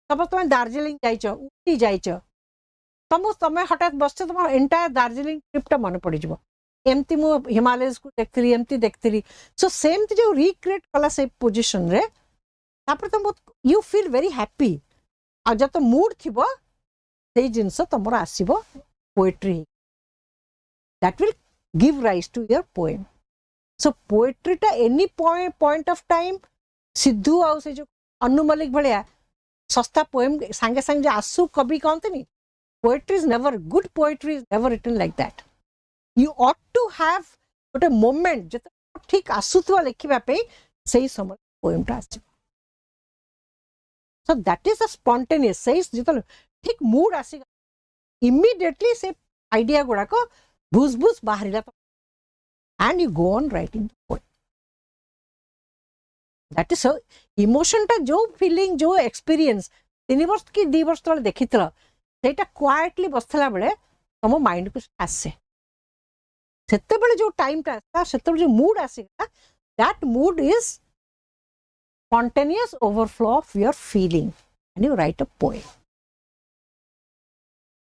तब तुम दार्जिलिंग जाइछ उटी जाइछ तुम हठात बस तुम एंटायर दार्जिलिंग ट्रिप टा मन पड़ जिवो एमती मु हिमालयस को देखतली एमती देखतली सो सेम जो रिक्रिएट कला से पोजीशन रे तापर तुम यू फील वेरी हैप्पी आ जब तो मूड थिबो से जिंस तुमर आसीबो poetry that will give rise to your poem so poetry टा एनी पॉइंट ऑफ टाइम सिद्धू आ से जो अनु मलिक भलिया सस्ता पोएम संगे संगे आसु कवि कहतनी poetry is never good poetry is never written like that you ought to have गोटे मोमेंट जते ठीक आसुथवा लिखिबा पे सही समय पोएम टा आसी so that is a spontaneous सही जते ठीक मूड आसी इमीडिएटली से आइडिया गुडा को भूस भूस बाहरिला and you go on writing poem that is emotion टा जो फीलिंग जो एक्सपीरियंस 3 वर्ष की 2 वर्ष तले देखितला सेटा क्वाइटली बसला बेले तम माइंड को आसे सेते बेले जो टाइम टा आसा सेते जो मूड आसीगा that mood is spontaneous overflow of your feeling and you write a poem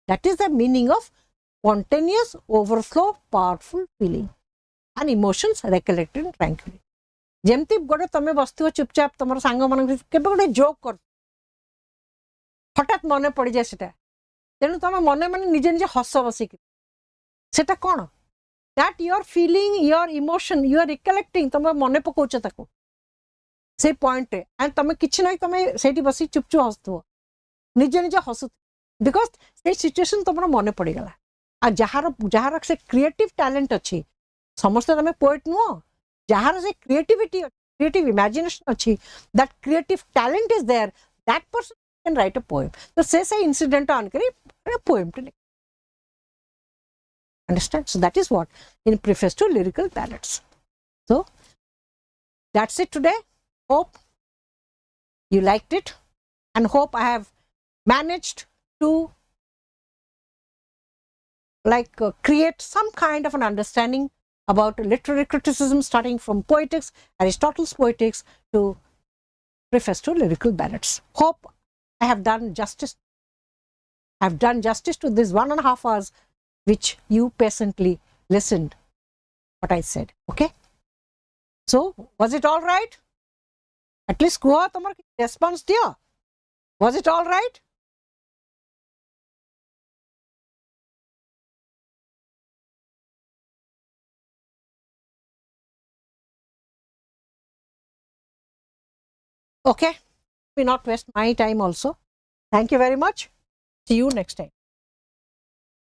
that is the meaning of spontaneous overflow powerful feeling and emotions recollected tranquillity जेमती गोटे तमे बसथिबो चुपचाप तमर सांग मन केबे गोटे जोक कर हठात मने पड़ जाए सेटा तेणु तमे मने मने निजे निजे हस बसिक सेटा कोन that you are feeling your emotion you are recollecting तुम मने पकोच ताको से पॉइंट रे एंड तुम किछ नै तुम सेठी बसी चुपचुप हसथो निजे निजे हसु बिकॉज से सिचुएशन तुम मने पड़ी गला आ जहार से क्रिएटिव टैलेंट अछि समस्त तुम पोएट नुओ जहार से क्रिएटिव इमेजिनेशन अछि that creative talent is there that person can write a poem तो से इंसिडेंट ऑन करी पोएम टे understand so that is what in preface to lyrical ballads so that's it today hope you liked it and hope I have managed to create some kind of an understanding about literary criticism starting from poetics Aristotle's poetics to preface to lyrical ballads hope I have done justice to this 1.5 hours which you patiently listened what I said okay so was it all right at least go tomar response diyo was it all right okay we not waste my time also thank you very much see you next time